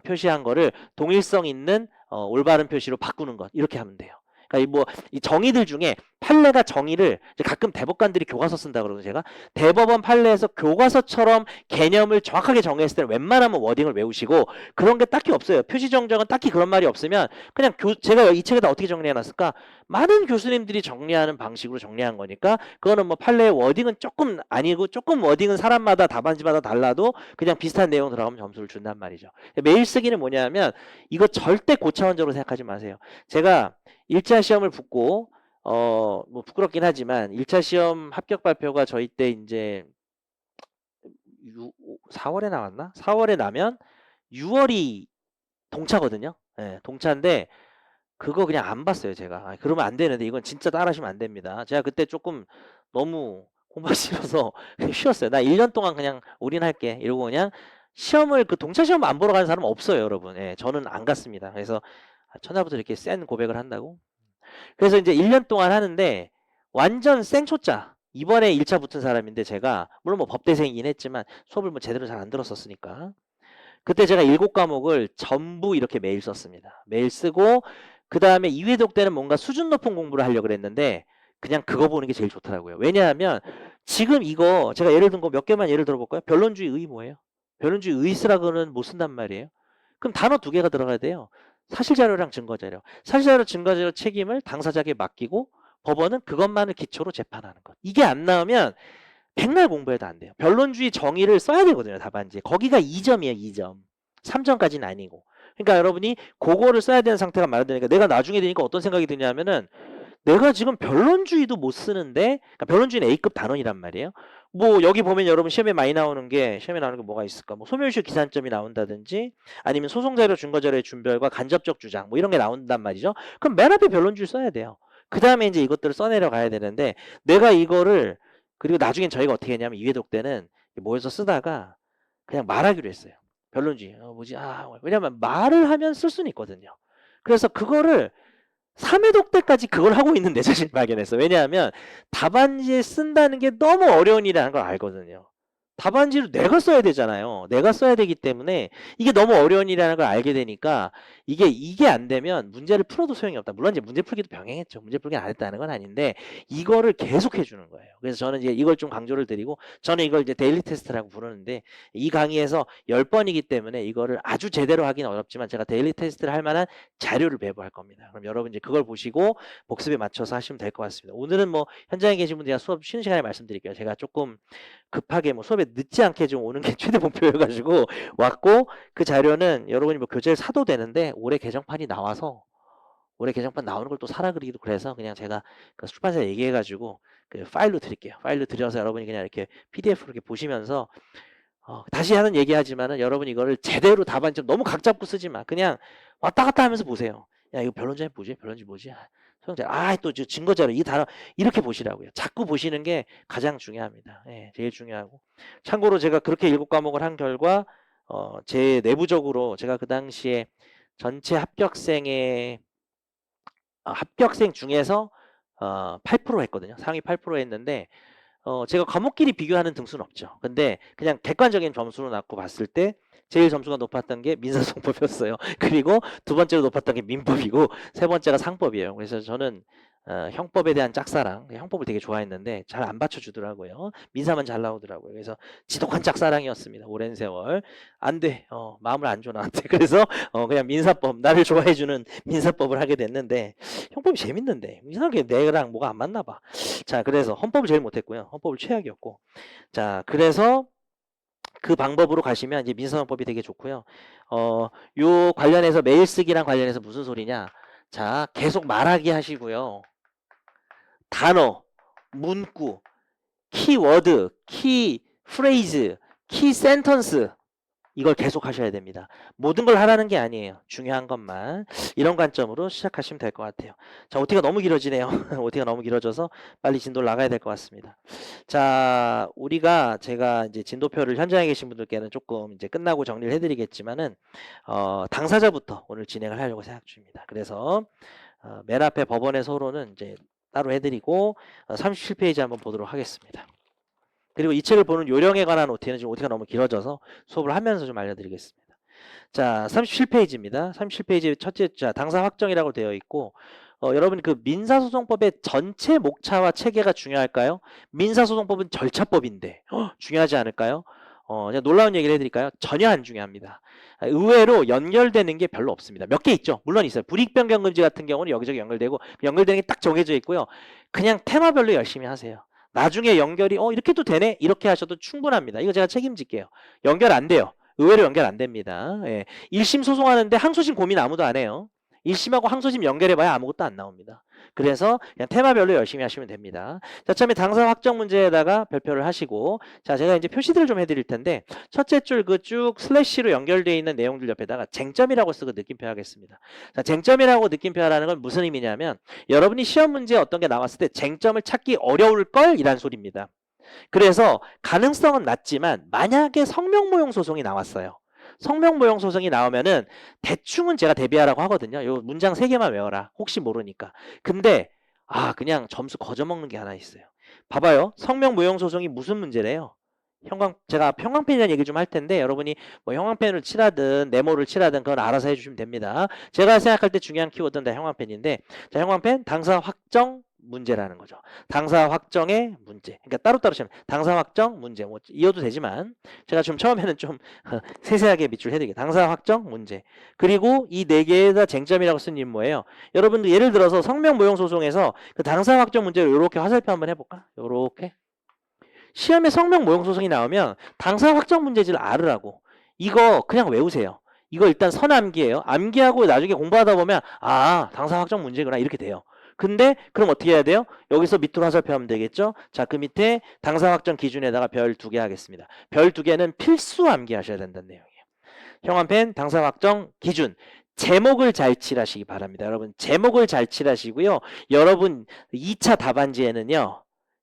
표시한 거를 동일성 있는 올바른 표시로 바꾸는 것, 이렇게 하면 돼요. 그러니까 이 정의들 중에 판례가 정의를 가끔 대법관들이 교과서 쓴다 그러거든요. 제가 대법원 판례에서 교과서처럼 개념을 정확하게 정했을 때는 웬만하면 워딩을 외우시고, 그런 게 딱히 없어요. 표시정정은 딱히 그런 말이 없으면 그냥 제가 이 책에다 어떻게 정리해놨을까? 많은 교수님들이 정리하는 방식으로 정리한 거니까 그거는 뭐 판례의 워딩은 조금 아니고, 조금 워딩은 사람마다 답안지마다 달라도 그냥 비슷한 내용 들어가면 점수를 준단 말이죠. 매일 쓰기는 뭐냐면 이거 절대 고차원적으로 생각하지 마세요. 제가 1차 시험을 붙고 뭐 부끄럽긴 하지만 1차 시험 합격 발표가 저희 때 이제 4월에 나왔나? 4월에 나면 6월이 동차거든요. 예, 동차인데 그거 그냥 안 봤어요, 제가. 그러면 안 되는데, 이건 진짜 따라하시면 안 됩니다. 제가 그때 조금 너무 공부가 싫어서 쉬었어요. 나 1년 동안 그냥 올인할게 이러고 그냥 시험을, 그 동차 시험 안 보러 가는 사람은 없어요, 여러분. 예, 저는 안 갔습니다. 그래서 첫날부터 이렇게 센 고백을 한다고? 그래서 이제 1년 동안 하는데 완전 생초짜. 이번에 1차 붙은 사람인데, 제가 물론 뭐 법대생이긴 했지만 수업을 뭐 제대로 잘 안 들었었으니까 그때 제가 7과목을 전부 이렇게 매일 썼습니다. 매일 쓰고 그 다음에 2회독 때는 뭔가 수준 높은 공부를 하려고 그랬는데 그냥 그거 보는 게 제일 좋더라고요. 왜냐하면 지금 이거 제가 예를 든 거 몇 개만 예를 들어볼까요? 변론주의 의 뭐예요? 변론주의 의 쓰라고는 못 쓴단 말이에요. 그럼 단어 2개가 들어가야 돼요. 사실자료랑 증거자료. 사실자료, 증거자료 책임을 당사자에게 맡기고 법원은 그것만을 기초로 재판하는 것. 이게 안 나오면 백날 공부해도 안 돼요. 변론주의 정의를 써야 되거든요, 답안지에. 거기가 2점이에요, 2점. 3점까지는 아니고. 그러니까 여러분이 그거를 써야 되는 상태가 마련되니까 내가 나중에 되니까 어떤 생각이 드냐면은 내가 지금 변론주의도 못 쓰는데, 그러니까 변론주의는 A급 단원이란 말이에요. 뭐 여기 보면 여러분 시험에 많이 나오는 게, 시험에 나오는 게 뭐가 있을까? 뭐 소멸시효 기산점이 나온다든지 아니면 소송자료 증거자료의 준별과 간접적 주장 뭐 이런 게 나온단 말이죠. 그럼 맨 앞에 변론주의 써야 돼요. 그 다음에 이제 이것들을 써내려 가야 되는데, 내가 이거를, 그리고 나중엔 저희가 어떻게 했냐면 2회독 때는 모여서 쓰다가 그냥 말하기로 했어요. 변론주의. 뭐지? 왜냐면 말을 하면 쓸 수는 있거든요. 그래서 그거를 3회독 때까지 그걸 하고 있는 내 자신을 발견했어. 왜냐하면 답안지에 쓴다는 게 너무 어려운 일이라는 걸 알거든요. 답안지를 내가 써야 되잖아요. 내가 써야 되기 때문에 이게 너무 어려운 일이라는 걸 알게 되니까 이게 안 되면 문제를 풀어도 소용이 없다. 물론 이제 문제 풀기도 병행했죠. 문제 풀기는 안 했다는 건 아닌데 이거를 계속 해주는 거예요. 그래서 저는 이제 이걸 좀 강조를 드리고, 저는 이걸 이제 데일리 테스트라고 부르는데, 이 강의에서 10번이기 때문에 이거를 아주 제대로 하기는 어렵지만 제가 데일리 테스트를 할 만한 자료를 배부할 겁니다. 그럼 여러분 이제 그걸 보시고 복습에 맞춰서 하시면 될 것 같습니다. 오늘은 뭐 현장에 계신 분들, 제가 수업 쉬는 시간에 말씀드릴게요. 제가 조금 급하게 뭐 수업에 늦지 않게 좀 오는 게 최대 목표여가지고 왔고, 그 자료는 여러분이 뭐 교재를 사도 되는데 올해 개정판이 나와서 올해 개정판 나오는 걸 또 사라 그러기도, 그래서 그냥 제가 그 출판사에 얘기해가지고 그 파일로 드릴게요. 파일로 드려서 여러분이 그냥 이렇게 PDF로 이렇게 보시면서 다시 하는 얘기하지만은 여러분 이거를 제대로 답안지 너무 각 잡고 쓰지 마. 그냥 왔다 갔다 하면서 보세요. 야, 이거 변론자에 뭐지? 변론지 뭐지? 소형자. 또 증거자료 이 단어 이렇게 보시라고요. 자꾸 보시는 게 가장 중요합니다. 예, 제일 중요하고. 참고로 제가 그렇게 7과목을 한 결과 제 내부적으로 제가 그 당시에 전체 합격생 중에서 8% 했거든요. 상위 8% 했는데 제가 과목끼리 비교하는 등수는 없죠. 근데 그냥 객관적인 점수로 놓고 봤을 때 제일 점수가 높았던 게 민사소송법이었어요. 그리고 두 번째로 높았던 게 민법이고 세 번째가 상법이에요. 그래서 저는 형법에 대한 짝사랑, 형법을 되게 좋아했는데 잘 안 받쳐주더라고요. 민사만 잘 나오더라고요. 그래서 지독한 짝사랑이었습니다. 오랜 세월. 안 돼. 마음을 안 줘 나한테. 그래서 그냥 민사법, 나를 좋아해주는 민사법을 하게 됐는데 형법이 재밌는데 이상하게 내랑 뭐가 안 맞나 봐. 자, 그래서 헌법을 제일 못했고요. 헌법을 최악이었고. 자, 그래서 그 방법으로 가시면 이제 민사헌법이 되게 좋고요. 요 관련해서 메일 쓰기랑 관련해서 무슨 소리냐? 자, 계속 말하기 하시고요. 단어, 문구, 키워드, 키 프레이즈, 키 센턴스 이걸 계속 하셔야 됩니다. 모든 걸 하라는 게 아니에요. 중요한 것만. 이런 관점으로 시작하시면 될 것 같아요. 자, OT가 너무 길어지네요. OT가 너무 길어져서 빨리 진도를 나가야 될 것 같습니다. 자, 제가 이제 진도표를 현장에 계신 분들께는 조금 이제 끝나고 정리를 해드리겠지만은, 당사자부터 오늘 진행을 하려고 생각 중입니다. 그래서, 맨 앞에 법원의 서론은 이제 따로 해드리고, 37페이지 한번 보도록 하겠습니다. 그리고 이 책을 보는 요령에 관한 OT는 지금 OT가 너무 길어져서 수업을 하면서 좀 알려드리겠습니다. 자, 37페이지입니다. 37페이지 첫째 자, 당사 확정이라고 되어 있고, 여러분 그 민사소송법의 전체 목차와 체계가 중요할까요? 민사소송법은 절차법인데 중요하지 않을까요? 그냥 놀라운 얘기를 해드릴까요? 전혀 안 중요합니다. 의외로 연결되는 게 별로 없습니다. 몇 개 있죠. 물론 있어요. 불이익변경금지 같은 경우는 여기저기 연결되고 연결되는 게 딱 정해져 있고요. 그냥 테마별로 열심히 하세요. 나중에 연결이 이렇게도 되네? 이렇게 하셔도 충분합니다. 이거 제가 책임질게요. 연결 안 돼요. 의외로 연결 안 됩니다. 예. 1심 소송하는데 항소심 고민 아무도 안 해요. 1심하고 항소심 연결해봐야 아무것도 안 나옵니다. 그래서 그냥 테마별로 열심히 하시면 됩니다. 자, 처음에 당사 확정 문제에다가 별표를 하시고, 자, 제가 이제 표시들을 좀 해드릴 텐데, 첫째 줄 그 쭉 슬래시로 연결되어 있는 내용들 옆에다가 쟁점이라고 쓰고 느낌표 하겠습니다. 자, 쟁점이라고 느낌표 하라는 건 무슨 의미냐면, 여러분이 시험 문제에 어떤 게 나왔을 때 쟁점을 찾기 어려울 걸 이란 소리입니다. 그래서 가능성은 낮지만 만약에 성명모형 소송이 나왔어요. 성명모형 소송이 나오면은 대충은 제가 대비하라고 하거든요. 요 문장 3개만 외워라. 혹시 모르니까. 근데 그냥 점수 거저먹는 게 하나 있어요. 봐봐요. 성명모형 소송이 무슨 문제래요? 제가 형광펜이라는 얘기 좀 할 텐데 여러분이 뭐 형광펜을 칠하든 네모를 칠하든 그건 알아서 해주시면 됩니다. 제가 생각할 때 중요한 키워드는 다 형광펜인데, 자, 형광펜 당사 확정 문제라는 거죠. 당사 확정의 문제. 그러니까 따로따로 치면 당사 확정 문제. 뭐 이어도 되지만 제가 좀 처음에는 좀 세세하게 밑줄 해드릴게요. 당사 확정 문제. 그리고 이 4개에다 쟁점이라고 쓴 이유는 뭐예요? 여러분들 예를 들어서 성명 모형 소송에서 그 당사 확정 문제를 이렇게 화살표 한번 해볼까? 요렇게. 시험에 성명 모형 소송이 나오면 당사 확정 문제지를 알으라고. 이거 그냥 외우세요. 이거 일단 선암기예요. 암기하고 나중에 공부하다 보면 당사 확정 문제구나 이렇게 돼요. 근데 그럼 어떻게 해야 돼요? 여기서 밑으로 화살표 하면 되겠죠? 자, 그 밑에 당사 확정 기준에다가 별 2개 하겠습니다. 별 2개는 필수 암기하셔야 된다는 내용이에요. 형한펜 당사 확정 기준. 제목을 잘 칠하시기 바랍니다. 여러분 제목을 잘 칠하시고요. 여러분 2차 답안지에는요.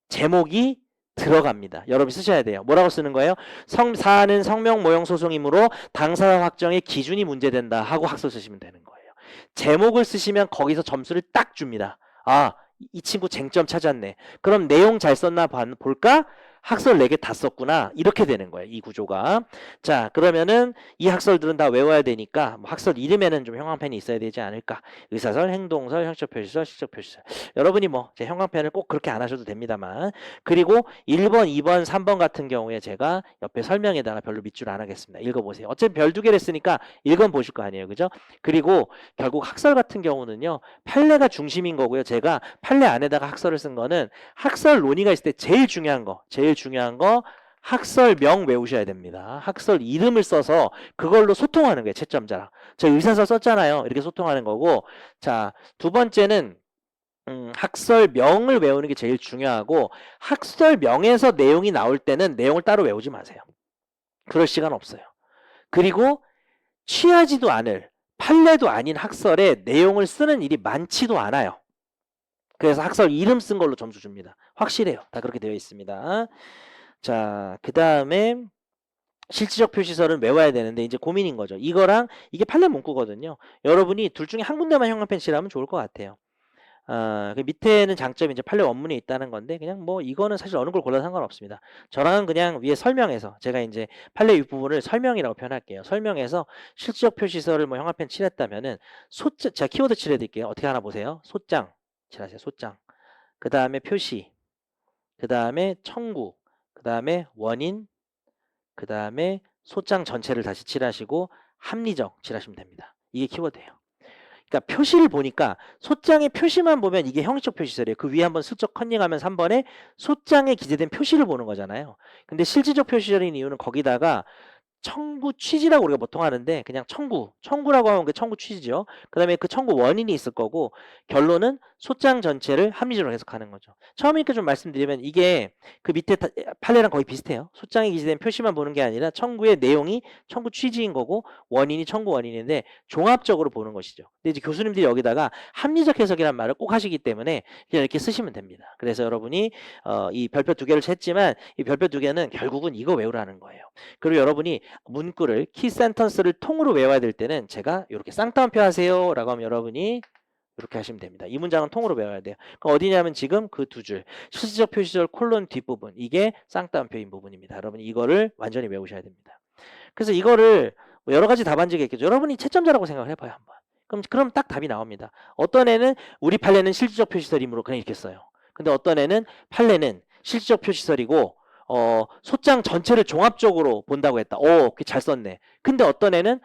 제목이 들어갑니다. 여러분이 쓰셔야 돼요. 뭐라고 쓰는 거예요? 사안은 성명 모형 소송이므로 당사 확정의 기준이 문제된다 하고 학설 쓰시면 되는 거예요. 제목을 쓰시면 거기서 점수를 딱 줍니다. 이 친구 쟁점 찾았네. 그럼 내용 잘 썼나 볼까? 학설 4개 다 썼구나. 이렇게 되는 거예요. 이 구조가. 자, 그러면은 이 학설들은 다 외워야 되니까 뭐 학설 이름에는 좀 형광펜이 있어야 되지 않을까. 의사설, 행동설, 형식 표시설, 실적 표시설. 여러분이 뭐 제 형광펜을 꼭 그렇게 안 하셔도 됩니다만. 그리고 1번, 2번, 3번 같은 경우에 제가 옆에 설명에다가 별로 밑줄 안 하겠습니다. 읽어보세요. 어차피 별 2개를 했으니까 읽어 보실 거 아니에요. 그죠? 그리고 결국 학설 같은 경우는요. 판례가 중심인 거고요. 제가 판례 안에다가 학설을 쓴 거는 학설 논의가 있을 때 제일 중요한 거 학설명 외우셔야 됩니다. 학설 이름을 써서 그걸로 소통하는 거예요. 채점자랑. 저 의사설 썼잖아요. 이렇게 소통하는 거고. 자, 두 번째는 학설명을 외우는 게 제일 중요하고, 학설명에서 내용이 나올 때는 내용을 따로 외우지 마세요. 그럴 시간 없어요. 그리고 취하지도 않을 판례도 아닌 학설에 내용을 쓰는 일이 많지도 않아요. 그래서 학설 이름 쓴 걸로 점수 줍니다. 확실해요. 다 그렇게 되어 있습니다. 자, 그 다음에 실질적 표시설은 외워야 되는데 이제 고민인 거죠. 이거랑 이게 판례 문구거든요. 여러분이 둘 중에 한 군데만 형광펜 칠하면 좋을 것 같아요. 그 밑에는 장점이 이제 판례 원문에 있다는 건데 그냥 뭐 이거는 사실 어느 걸 골라도 상관없습니다. 저랑은 그냥 위에 설명해서 제가 이제 판례 윗부분을 설명이라고 표현할게요. 설명해서 실질적 표시설을 뭐 형광펜 칠했다면은 제가 키워드 칠해드릴게요. 어떻게 하나 보세요. 소장. 칠하세요. 소장. 그 다음에 표시. 그 다음에 청구. 그 다음에 원인. 그 다음에 소장 전체를 다시 칠하시고 합리적 칠하시면 됩니다. 이게 키워드예요. 그러니까 표시를 보니까 소장의 표시만 보면 이게 형식적 표시설이에요. 그 위에 한번 슬쩍 컨닝하면 3번에 소장에 기재된 표시를 보는 거잖아요. 근데 실질적 표시설인 이유는 거기다가 청구 취지라고 우리가 보통 하는데 그냥 청구라고 하면 그 청구 취지죠. 그 다음에 그 청구 원인이 있을 거고 결론은 소장 전체를 합리적으로 해석하는 거죠. 처음이니까 좀 말씀드리면 이게 그 밑에 판례랑 거의 비슷해요. 소장에 기재된 표시만 보는 게 아니라 청구의 내용이 청구 취지인 거고 원인이 청구 원인인데 종합적으로 보는 것이죠. 근데 이제 교수님들이 여기다가 합리적 해석이란 말을 꼭 하시기 때문에 그냥 이렇게 쓰시면 됩니다. 그래서 여러분이 이 별표 2개를 쳤지만 이 별표 2개는 결국은 이거 외우라는 거예요. 그리고 여러분이 문구를 키 센턴스를 통으로 외워야 될 때는 제가 이렇게 쌍따옴표 하세요 라고 하면 여러분이 이렇게 하시면 됩니다. 이 문장은 통으로 외워야 돼요. 그럼 어디냐면 지금 그 두 줄 실질적 표시절 콜론 뒷부분 이게 쌍따옴표인 부분입니다. 여러분이 이거를 완전히 외우셔야 됩니다. 그래서 이거를 뭐 여러 가지 답안지가 있겠죠. 여러분이 채점자라고 생각을 해봐요 한번. 그럼 딱 답이 나옵니다. 어떤 애는 우리 판례는 실질적 표시설이므로 그냥 이렇게 써요. 근데 어떤 애는 판례는 실질적 표시설이고 소장 전체를 종합적으로 본다고 했다. 그게 잘 썼네. 근데 어떤 애는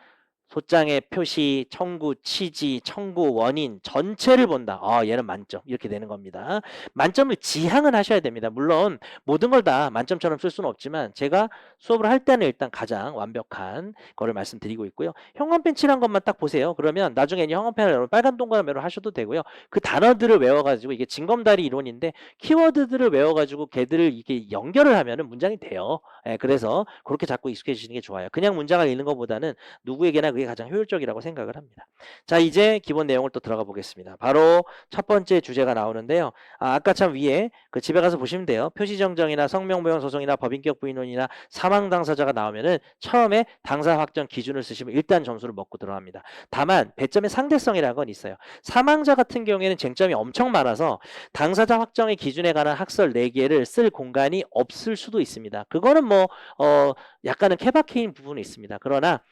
소장의 표시, 청구, 취지, 청구, 원인 전체를 본다. 얘는 만점. 이렇게 되는 겁니다. 만점을 지향은 하셔야 됩니다. 물론 모든 걸 다 만점처럼 쓸 수는 없지만 제가 수업을 할 때는 일단 가장 완벽한 거를 말씀드리고 있고요. 형광펜 칠한 것만 딱 보세요. 그러면 나중에 형광펜을 빨간 동그라미로 하셔도 되고요. 그 단어들을 외워가지고 이게 징검다리 이론인데 키워드들을 외워가지고 걔들을 이게 연결을 하면은 문장이 돼요. 그래서 그렇게 자꾸 익숙해지시는 게 좋아요. 그냥 문장을 읽는 것보다는 누구에게나 그게 가장 효율적이라고 생각을 합니다. 자, 이제 기본 내용을 또 들어가 보겠습니다. 바로 첫 번째 주제가 나오는데요. 아까 참 위에 그 집에 가서 보시면 돼요. 표시정정이나 성명보형 소송이나 법인격 부인론이나 사망 당사자가 나오면은 처음에 당사 확정 기준을 쓰시면 일단 점수를 먹고 들어갑니다. 다만 배점의 상대성이라는 건 있어요. 사망자 같은 경우에는 쟁점이 엄청 많아서 당사자 확정의 기준에 관한 학설 4개를 쓸 공간이 없을 수도 있습니다. 그거는 뭐 약간은 케바케인 부분이 있습니다. 그러나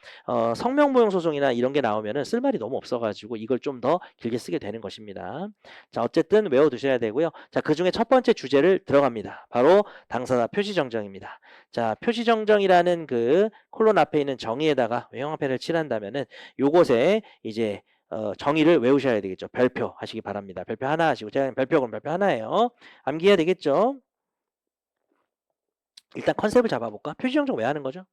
성명보형 소송이나 이런 게 나오면은 쓸 말이 너무 없어가지고 이걸 좀 더 길게 쓰게 되는 것입니다. 자, 어쨌든 외워두셔야 되고요. 자, 그 중에 첫 번째 주제를 들어갑니다. 바로 당사자 표시정정입니다. 자, 표시정정이라는 그 콜론 앞에 있는 정의에다가 형광펜을 칠한다면은 요것에 이제 정의를 외우셔야 되겠죠. 별표 하시기 바랍니다. 별표 하나 하시고 제가 별표 하나예요. 암기해야 되겠죠. 일단 컨셉을 잡아볼까? 표시정정 왜 하는 거죠?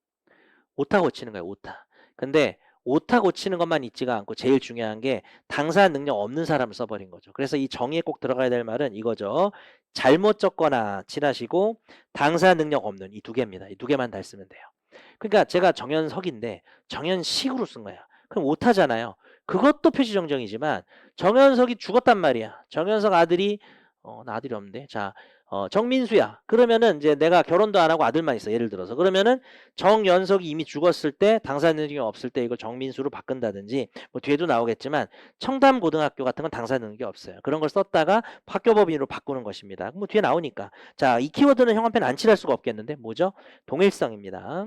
오타 고치는 거예요. 오타. 근데 오타 고치는 것만 있지가 않고 제일 중요한 게 당사 능력 없는 사람을 써버린 거죠. 그래서 이 정의에 꼭 들어가야 될 말은 이거죠. 잘못 적거나 칠하시고 당사 능력 없는 이 2개입니다. 이 2개만 다 쓰면 돼요. 그러니까 제가 정현석인데 정현식으로 쓴 거야. 그럼 오타잖아요. 그것도 표시정정이지만 정현석이 죽었단 말이야. 정현석 아들이 나 아들이 없는데. 자, 정민수야. 그러면은 이제 내가 결혼도 안 하고 아들만 있어. 예를 들어서. 그러면은 정연석이 이미 죽었을 때 당사 능력이 없을 때 이걸 정민수로 바꾼다든지 뭐 뒤에도 나오겠지만 청담고등학교 같은 건 당사 능력이 없어요. 그런 걸 썼다가 학교법인으로 바꾸는 것입니다. 뭐 뒤에 나오니까. 자, 이 키워드는 형광펜 안 칠할 수가 없겠는데 뭐죠? 동일성입니다.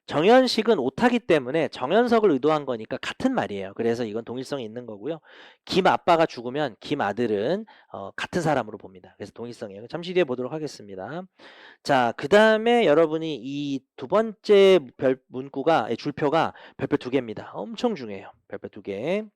정현식은 오타기 때문에 정현석을 의도한 거니까 같은 말이에요. 그래서 이건 동일성이 있는 거고요. 김 아빠가 죽으면 김 아들은 같은 사람으로 봅니다. 그래서 동일성이에요. 잠시 뒤에 보도록 하겠습니다. 자, 그 다음에 여러분이 이 두 번째 문구가 줄표가 별표 2개입니다. 엄청 중요해요. 별표 2개.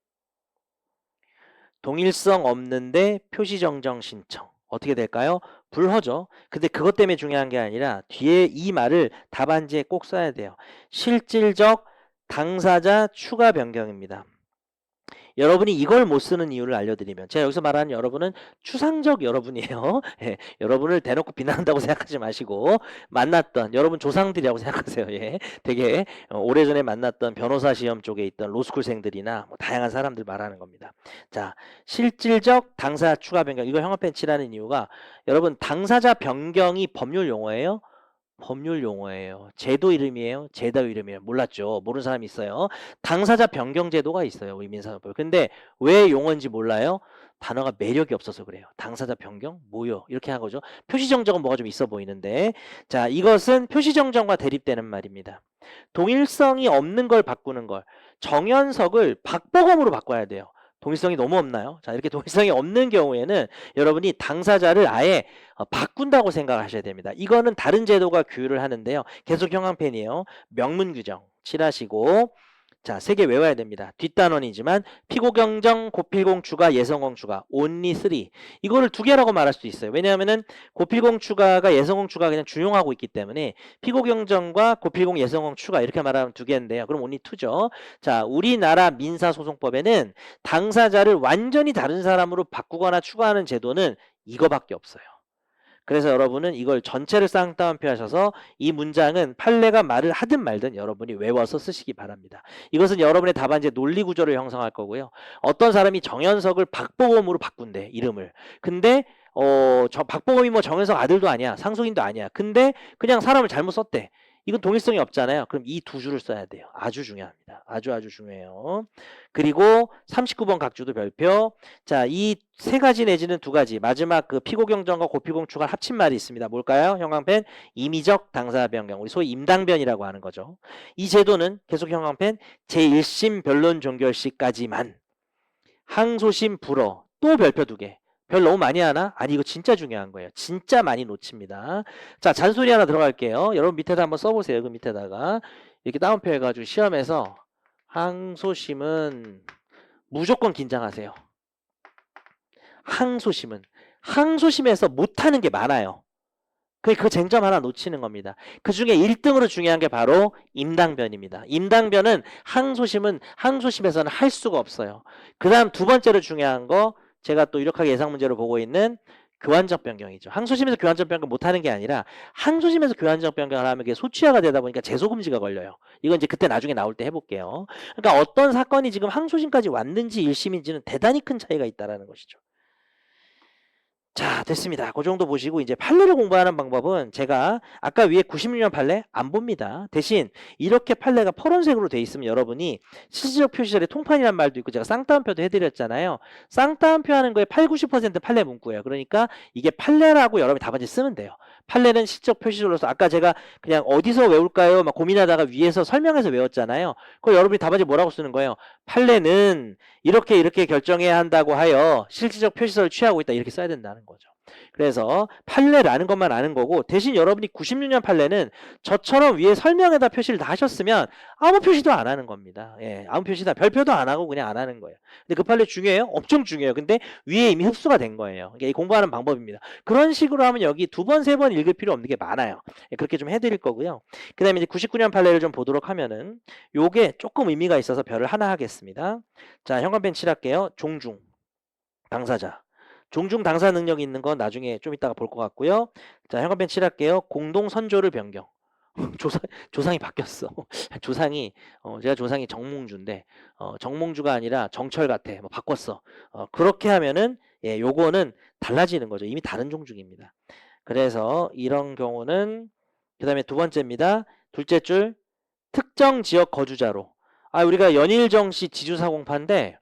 동일성 없는데 표시정정 신청. 어떻게 될까요? 불허죠. 근데 그것 때문에 중요한 게 아니라 뒤에 이 말을 답안지에 꼭 써야 돼요. 실질적 당사자 추가 변경입니다. 여러분이 이걸 못 쓰는 이유를 알려드리면 제가 여기서 말하는 여러분은 추상적 여러분이에요. 예, 여러분을 대놓고 비난한다고 생각하지 마시고 만났던 여러분 조상들이라고 생각하세요. 예, 되게 오래전에 만났던 변호사 시험 쪽에 있던 로스쿨생들이나 뭐 다양한 사람들 말하는 겁니다. 자, 실질적 당사 추가 변경 이거 형광펜 칠하는 이유가 여러분 당사자 변경이 법률 용어예요. 법률 용어예요. 제도 이름이에요. 제도 이름이에요. 몰랐죠. 모르는 사람이 있어요. 당사자 변경 제도가 있어요. 우리 민사법. 근데 왜 용어인지 몰라요? 단어가 매력이 없어서 그래요. 당사자 변경? 뭐요? 이렇게 한 거죠. 표시정정은 뭐가 좀 있어 보이는데 자, 이것은 표시정정과 대립되는 말입니다. 동일성이 없는 걸 바꾸는 걸 정현석을 박보검으로 바꿔야 돼요. 동일성이 너무 없나요? 자, 이렇게 동일성이 없는 경우에는 여러분이 당사자를 아예 바꾼다고 생각하셔야 됩니다. 이거는 다른 제도가 규율을 하는데요. 계속 형광펜이에요. 명문 규정 칠하시고, 자, 세 개 외워야 됩니다. 뒷단원이지만 피고경정, 고필공 추가, 예성공 추가, only 3. 이거를 두 개라고 말할 수 있어요. 왜냐하면은 고필공 추가가 예성공 추가 그냥 준용하고 있기 때문에 피고경정과 고필공 예성공 추가 이렇게 말하면 두 개인데요. 그럼 only 2죠. 자, 우리나라 민사소송법에는 당사자를 완전히 다른 사람으로 바꾸거나 추가하는 제도는 이거밖에 없어요. 그래서 여러분은 이걸 전체를 쌍따옴표 하셔서 이 문장은 판례가 말을 하든 말든 여러분이 외워서 쓰시기 바랍니다. 이것은 여러분의 답안지의 논리 구조를 형성할 거고요. 어떤 사람이 정현석을 박보검으로 바꾼대, 이름을. 근데 저 박보검이 뭐 정현석 아들도 아니야, 상속인도 아니야. 근데 그냥 사람을 잘못 썼대. 이건 동일성이 없잖아요. 그럼 이 두 줄을 써야 돼요. 아주 중요합니다. 아주 중요해요. 그리고 39번 각주도 별표. 자, 이 세 가지 내지는 두 가지, 마지막 그 피고경정과 고피공 추가 합친 말이 있습니다. 뭘까요? 형광펜 임의적 당사 변경, 우리 소위 임당변이라고 하는 거죠. 이 제도는 계속 형광펜 제1심 변론 종결 시까지만, 항소심 불어 또 별표 두 개. 별 너무 많이 하나? 아니, 이거 진짜 중요한 거예요. 진짜 많이 놓칩니다. 자, 잔소리 하나 들어갈게요. 여러분 밑에다 한번 써보세요. 그 밑에다가 이렇게 다운표 해가지고 시험에서 항소심은 무조건 긴장하세요. 항소심에서 못하는 게 많아요. 그 쟁점 하나 놓치는 겁니다. 그 중에 1등으로 중요한 게 바로 임당변입니다. 임당변은 항소심에서는 할 수가 없어요. 그 다음 두 번째로 중요한 거, 제가 또 유력하게 예상 문제로 보고 있는 교환적 변경이죠. 항소심에서 교환적 변경 못하는 게 아니라 항소심에서 교환적 변경을 하면 그게 소취하가 되다 보니까 재소금지가 걸려요. 이건 이제 그때 나중에 나올 때 해볼게요. 그러니까 어떤 사건이 지금 항소심까지 왔는지 1심인지는 대단히 큰 차이가 있다는 것이죠. 자, 됐습니다. 그 정도 보시고 이제 판례를 공부하는 방법은 제가 아까 위에 96년 판례 안 봅니다. 대신 이렇게 판례가 파란색으로 돼 있으면 여러분이 실질적 표시절의 통판이란 말도 있고 제가 쌍따옴표도 해드렸잖아요. 쌍따옴표 하는 거에 8, 90% 판례 문구예요. 그러니까 이게 판례라고 여러분이 답안지 쓰면 돼요. 판례는 실적 표시절로서 아까 제가 그냥 어디서 외울까요? 막 고민하다가 위에서 설명해서 외웠잖아요. 그걸 여러분이 답안지 뭐라고 쓰는 거예요? 판례는 이렇게 결정해야 한다고 하여 실질적 표시서를 취하고 있다, 이렇게 써야 된다는 거죠. 그래서 판례라는 것만 아는 거고, 대신 여러분이 96년 판례는 저처럼 위에 설명에다 표시를 다 하셨으면 아무 표시도 안 하는 겁니다. 예, 아무 표시다, 별표도 안 하고 그냥 안 하는 거예요. 근데 그 판례 중요해요? 엄청 중요해요. 근데 위에 이미 흡수가 된 거예요. 이게 공부하는 방법입니다. 그런 식으로 하면 여기 두 번, 세 번 읽을 필요 없는 게 많아요. 예, 그렇게 좀 해드릴 거고요. 그 다음에 이제 99년 판례를 좀 보도록 하면은 요게 조금 의미가 있어서 별을 하나 하겠습니다. 자, 형광펜 칠할게요. 종중, 당사자. 종중 당사 능력이 있는 건 나중에 좀 이따가 볼 것 같고요. 자, 형광펜 칠할게요. 공동 선조를 변경. 조상이 바뀌었어. 제가 조상이 정몽주인데 정몽주가 아니라 정철 같아. 뭐 바꿨어. 그렇게 하면은 예, 요거는 달라지는 거죠. 이미 다른 종중입니다. 그래서 이런 경우는, 그 다음에 두 번째입니다. 둘째 줄, 특정 지역 거주자로. 우리가 연일정시 지주사공파인데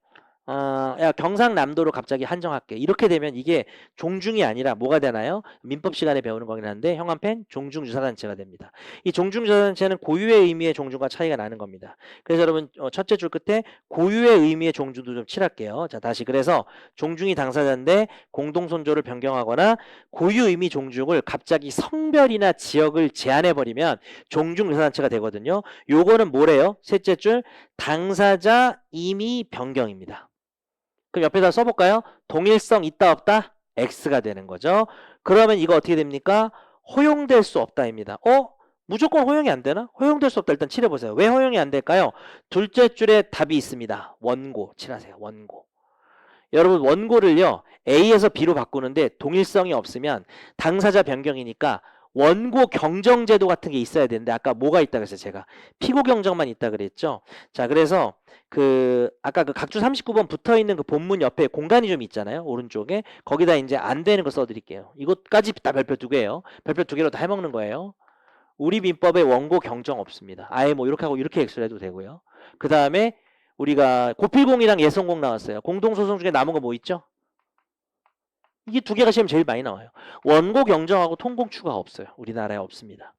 야, 경상남도로 갑자기 한정할게. 이렇게 되면 이게 종중이 아니라 뭐가 되나요? 민법 시간에 배우는 거긴 한데 형광펜 종중유사단체가 됩니다. 이 종중유사단체는 고유의 의미의 종중과 차이가 나는 겁니다. 그래서 여러분 첫째 줄 끝에 고유의 의미의 종중도 좀 칠할게요. 자, 다시, 그래서 종중이 당사자인데 공동손조를 변경하거나 고유 의미 종중을 갑자기 성별이나 지역을 제한해버리면 종중유사단체가 되거든요. 요거는 뭐래요? 셋째 줄, 당사자 임의 변경입니다. 그럼 옆에다 써볼까요? 동일성 있다 없다? X가 되는 거죠. 그러면 이거 어떻게 됩니까? 허용될 수 없다입니다. 무조건 허용이 안 되나? 허용될 수 없다. 일단 칠해보세요. 왜 허용이 안 될까요? 둘째 줄에 답이 있습니다. 원고 칠하세요. 원고. 여러분 원고를요, A에서 B로 바꾸는데 동일성이 없으면 당사자 변경이니까 원고 경정제도 같은 게 있어야 되는데 아까 뭐가 있다 그랬어요? 제가 피고 경정만 있다 그랬죠. 자, 그래서 아까 그 각주 39번 붙어 있는 그 본문 옆에 공간이 좀 있잖아요. 오른쪽에 거기다 이제 안 되는 거 써드릴게요. 이것까지 다 별표 두 개예요. 별표 두 개로 다 해먹는 거예요. 우리 민법에 원고 경정 없습니다. 아예 뭐 이렇게 하고 이렇게 액수를 해도 되고요. 그 다음에 우리가 고필공이랑 예성공 나왔어요. 공동소송 중에 남은 거 뭐 있죠? 이게 두 개가 시험 제일 많이 나와요. 원고 경정하고 통공 추가 없어요. 우리나라에 없습니다.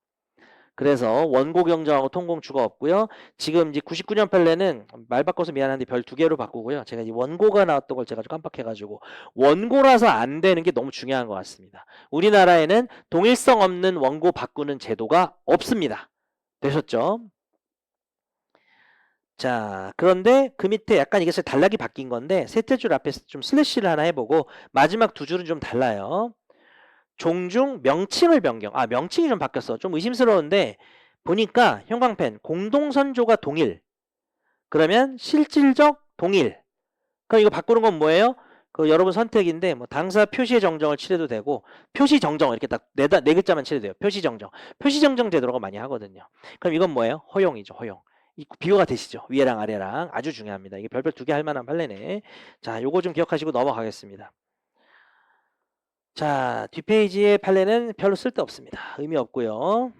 그래서 원고 경정하고 통공추가 없고요. 지금 이제 99년 판례는 말 바꿔서 미안한데 별 2개로 바꾸고요. 제가 이 원고가 나왔던 걸 제가 좀 깜빡해가지고 원고라서 안 되는 게 너무 중요한 것 같습니다. 우리나라에는 동일성 없는 원고 바꾸는 제도가 없습니다. 되셨죠? 자, 그런데 그 밑에 약간 이게 단락이 바뀐 건데 셋째 줄 앞에 좀 슬래시를 하나 해보고 마지막 두 줄은 좀 달라요. 종중 명칭을 변경. 아, 명칭이 좀 바뀌었어. 좀 의심스러운데 보니까 형광펜 공동선조가 동일. 그러면 실질적 동일. 그럼 이거 바꾸는 건 뭐예요? 그 여러분 선택인데 뭐 당사 표시의 정정을 칠해도 되고 표시 정정 이렇게 딱 네 글자만 칠해도 돼요. 표시 정정. 표시 정정 제도라고 많이 하거든요. 그럼 이건 뭐예요? 허용이죠. 허용. 이 비교가 되시죠? 위에랑 아래랑 아주 중요합니다. 이게 별별 2개 할 만한 판례네. 자, 요거 좀 기억하시고 넘어가겠습니다. 자, 뒷페이지의 판례는 별로 쓸데없습니다. 의미 없고요.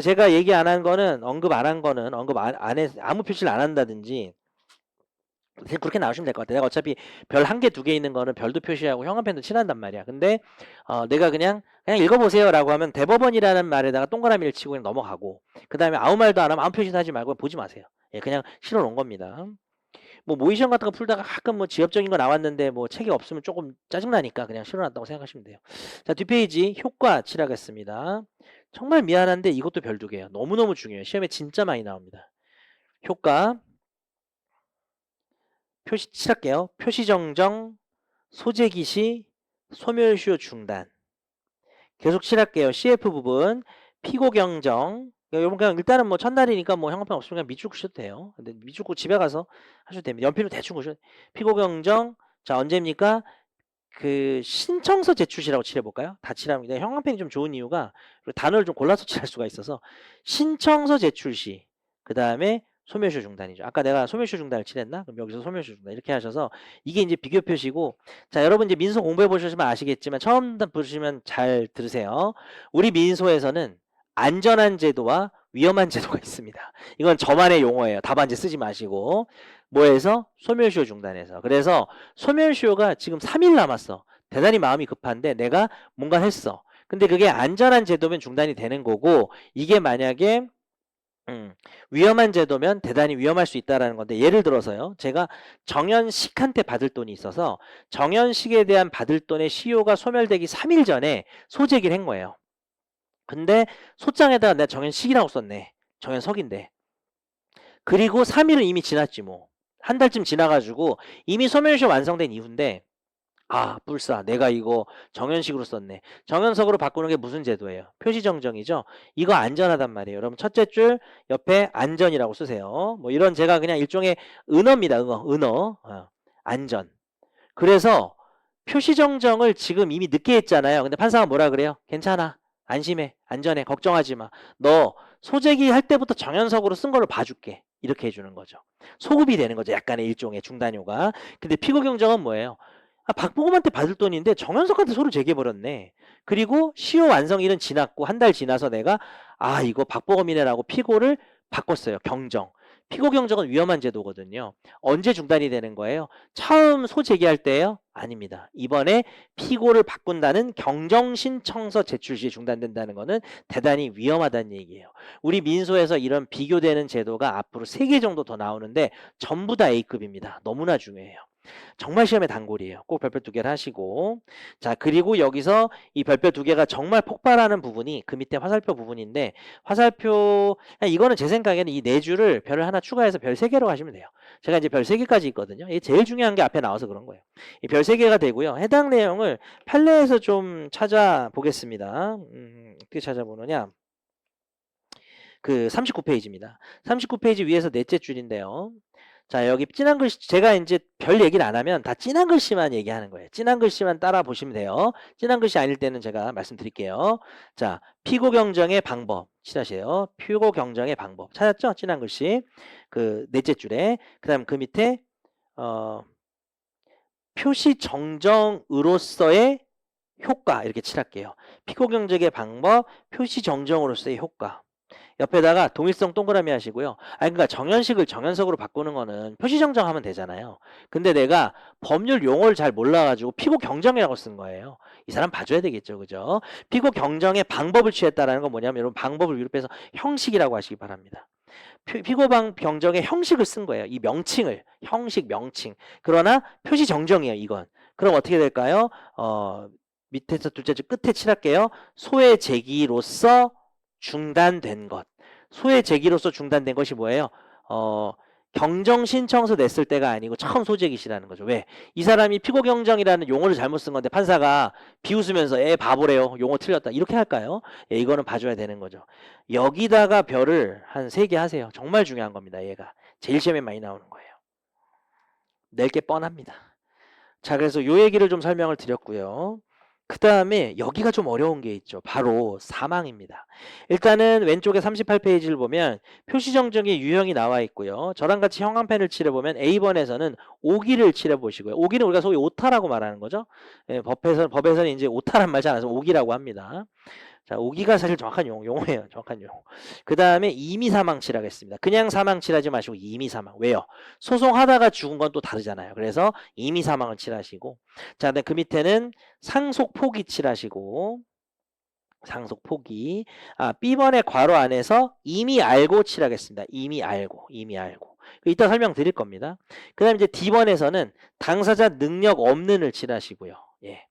제가 얘기 안 한 거는 언급 안 한 거는 언급 안 해 아무 표시를 안 한다든지 그렇게 나오시면 될 것 같아요. 내가 어차피 별 1개, 2개 있는 거는 별도 표시하고 형광펜도 칠한단 말이야. 근데 내가 그냥 읽어보세요라고 하면 대법원이라는 말에다가 동그라미를 치고 그냥 넘어가고 그 다음에 아무 말도 안 하면 아무 표시도 하지 말고 보지 마세요. 예, 그냥 실어 놓은 겁니다. 뭐 모의시험 같은 거 풀다가 가끔 뭐 지엽적인 거 나왔는데 뭐 책이 없으면 조금 짜증나니까 그냥 실어놨다고 생각하시면 돼요. 자, 뒷페이지 효과 칠하겠습니다. 정말 미안한데 이것도 별 2개예요. 너무너무 중요해요. 시험에 진짜 많이 나옵니다. 효과 표시 칠할게요. 표시 정정, 소재 기시, 소멸시효 중단. 계속 칠할게요. CF 부분 피고 경정. 여러분 그냥 일단은 뭐 첫날이니까 뭐 형광펜 없으면 그냥 밑줄 그셔도 돼요. 근데 밑줄 고 집에 가서 하셔도 됩니다. 연필로 대충 그셔도 피고 경정. 자, 언제입니까? 그 신청서 제출시라고 칠해볼까요? 다 칠합니다. 형광펜이 좀 좋은 이유가 단어를 좀 골라서 칠할 수가 있어서 신청서 제출시 그 다음에 소멸시효 중단이죠. 아까 내가 소멸시효 중단을 칠했나? 그럼 여기서 소멸시효 중단 이렇게 하셔서 이게 이제 비교 표시고 자, 여러분 이제 민소 공부해 보시면 아시겠지만 처음 보시면 잘 들으세요. 우리 민소에서는 안전한 제도와 위험한 제도가 있습니다. 이건 저만의 용어예요. 답안지 쓰지 마시고 뭐해서 소멸시효 중단해서 그래서 소멸시효가 지금 3일 남았어. 대단히 마음이 급한데 내가 뭔가 했어. 근데 그게 안전한 제도면 중단이 되는 거고 이게 만약에 위험한 제도면 대단히 위험할 수 있다는 건데 예를 들어서요. 제가 정현식한테 받을 돈이 있어서 정현식에 대한 받을 돈의 시효가 소멸되기 3일 전에 소재기를 한 거예요. 근데 소장에다가 내가 정현식이라고 썼네. 정현석인데. 그리고 3일은 이미 지났지 뭐. 한 달쯤 지나가지고 이미 소멸시효 완성된 이후인데 아, 불사. 내가 이거 정현식으로 썼네. 정현석으로 바꾸는 게 무슨 제도예요? 표시정정이죠? 이거 안전하단 말이에요. 여러분 첫째 줄 옆에 안전이라고 쓰세요. 뭐 이런 제가 그냥 일종의 은어입니다. 은어. 안전. 그래서 표시정정을 지금 이미 늦게 했잖아요. 근데 판사가 뭐라 그래요? 괜찮아. 안심해. 안전해. 걱정하지 마. 너 소재기 할 때부터 정현석으로 쓴 걸로 봐줄게. 이렇게 해주는 거죠. 소급이 되는 거죠. 약간의 일종의 중단효가. 근데 피고경정은 뭐예요? 아, 박보검한테 받을 돈인데 정현석한테 소를 제기해버렸네. 그리고 시효 완성일은 지났고 한 달 지나서 내가 아 이거 박보검이네라고 피고를 바꿨어요. 경정. 피고 경정은 위험한 제도거든요. 언제 중단이 되는 거예요? 처음 소 제기할 때예요? 아닙니다. 이번에 피고를 바꾼다는 경정신청서 제출 시에 중단된다는 것은 대단히 위험하다는 얘기예요. 우리 민소에서 이런 비교되는 제도가 앞으로 3개 정도 더 나오는데 전부 다 A급입니다. 너무나 중요해요. 정말 시험의 단골이에요. 꼭 별표 2개를 하시고 자 그리고 여기서 이 별표 2개가 정말 폭발하는 부분이 그 밑에 화살표 부분인데 화살표 이거는 제 생각에는 이 4줄을 별을 하나 추가해서 별 3개로 하시면 돼요. 제가 이제 별 3개까지 있거든요. 이게 제일 중요한 게 앞에 나와서 그런 거예요. 이 별 3개가 되고요. 해당 내용을 판례에서 좀 찾아보겠습니다. 어떻게 찾아보느냐 그 39페이지입니다. 39페이지 위에서 넷째 줄인데요. 자 여기 진한 글씨 제가 이제 별 얘기를 안 하면 다 진한 글씨만 얘기하는 거예요. 진한 글씨만 따라 보시면 돼요. 진한 글씨 아닐 때는 제가 말씀드릴게요. 자 피고 경정의 방법 칠하세요. 피고 경정의 방법 찾았죠? 진한 글씨 그 넷째 줄에 그다음 그 밑에 표시 정정으로서의 효과 이렇게 칠할게요. 피고 경정의 방법 표시 정정으로서의 효과 옆에다가 동일성 동그라미 하시고요. 그러니까 정연식을 정연석으로 바꾸는 거는 표시 정정하면 되잖아요. 근데 내가 법률 용어를 잘 몰라가지고 피고 경정이라고 쓴 거예요. 이 사람 봐줘야 되겠죠, 그죠? 피고 경정의 방법을 취했다라는 건 뭐냐면 여러분 방법을 위롭해서 형식이라고 하시기 바랍니다. 피고 경정의 형식을 쓴 거예요. 이 명칭을 형식 명칭. 그러나 표시 정정이에요, 이건. 그럼 어떻게 될까요? 밑에서 둘째 줄 끝에 칠할게요. 소의 제기로서 중단된 것. 소의 제기로서 중단된 것이 뭐예요? 경정 신청서 냈을 때가 아니고 처음 소제기시라는 거죠. 왜? 이 사람이 피고 경정이라는 용어를 잘못 쓴 건데 판사가 비웃으면서 바보래요. 용어 틀렸다. 이렇게 할까요? 이거는 봐줘야 되는 거죠. 여기다가 별을 한 3개 하세요. 정말 중요한 겁니다. 얘가. 제일 시험에 많이 나오는 거예요. 낼 게 뻔합니다. 자, 그래서 요 얘기를 좀 설명을 드렸고요. 그 다음에 여기가 좀 어려운 게 있죠. 바로 사망입니다. 일단은 왼쪽에 38페이지를 보면 표시정정의 유형이 나와 있고요. 저랑 같이 형광펜을 칠해보면 A번에서는 오기를 칠해보시고요. 오기는 우리가 소위 오타라고 말하는 거죠. 법에서는 이제 오타란 말 잘 안 써서 오기라고 합니다. 자, 오기가 사실 정확한 용어예요. 정확한 용어. 그 다음에 임의 사망 칠하겠습니다. 그냥 사망 칠하지 마시고 임의 사망. 왜요? 소송하다가 죽은 건 또 다르잖아요. 그래서 임의 사망을 칠하시고, 자, 그 밑에는 상속 포기 칠하시고, 상속 포기. B번의 괄호 안에서 이미 알고 칠하겠습니다. 이미 알고. 이따 설명드릴 겁니다. 그 다음에 이제 D번에서는 당사자 능력 없는을 칠하시고요. 예.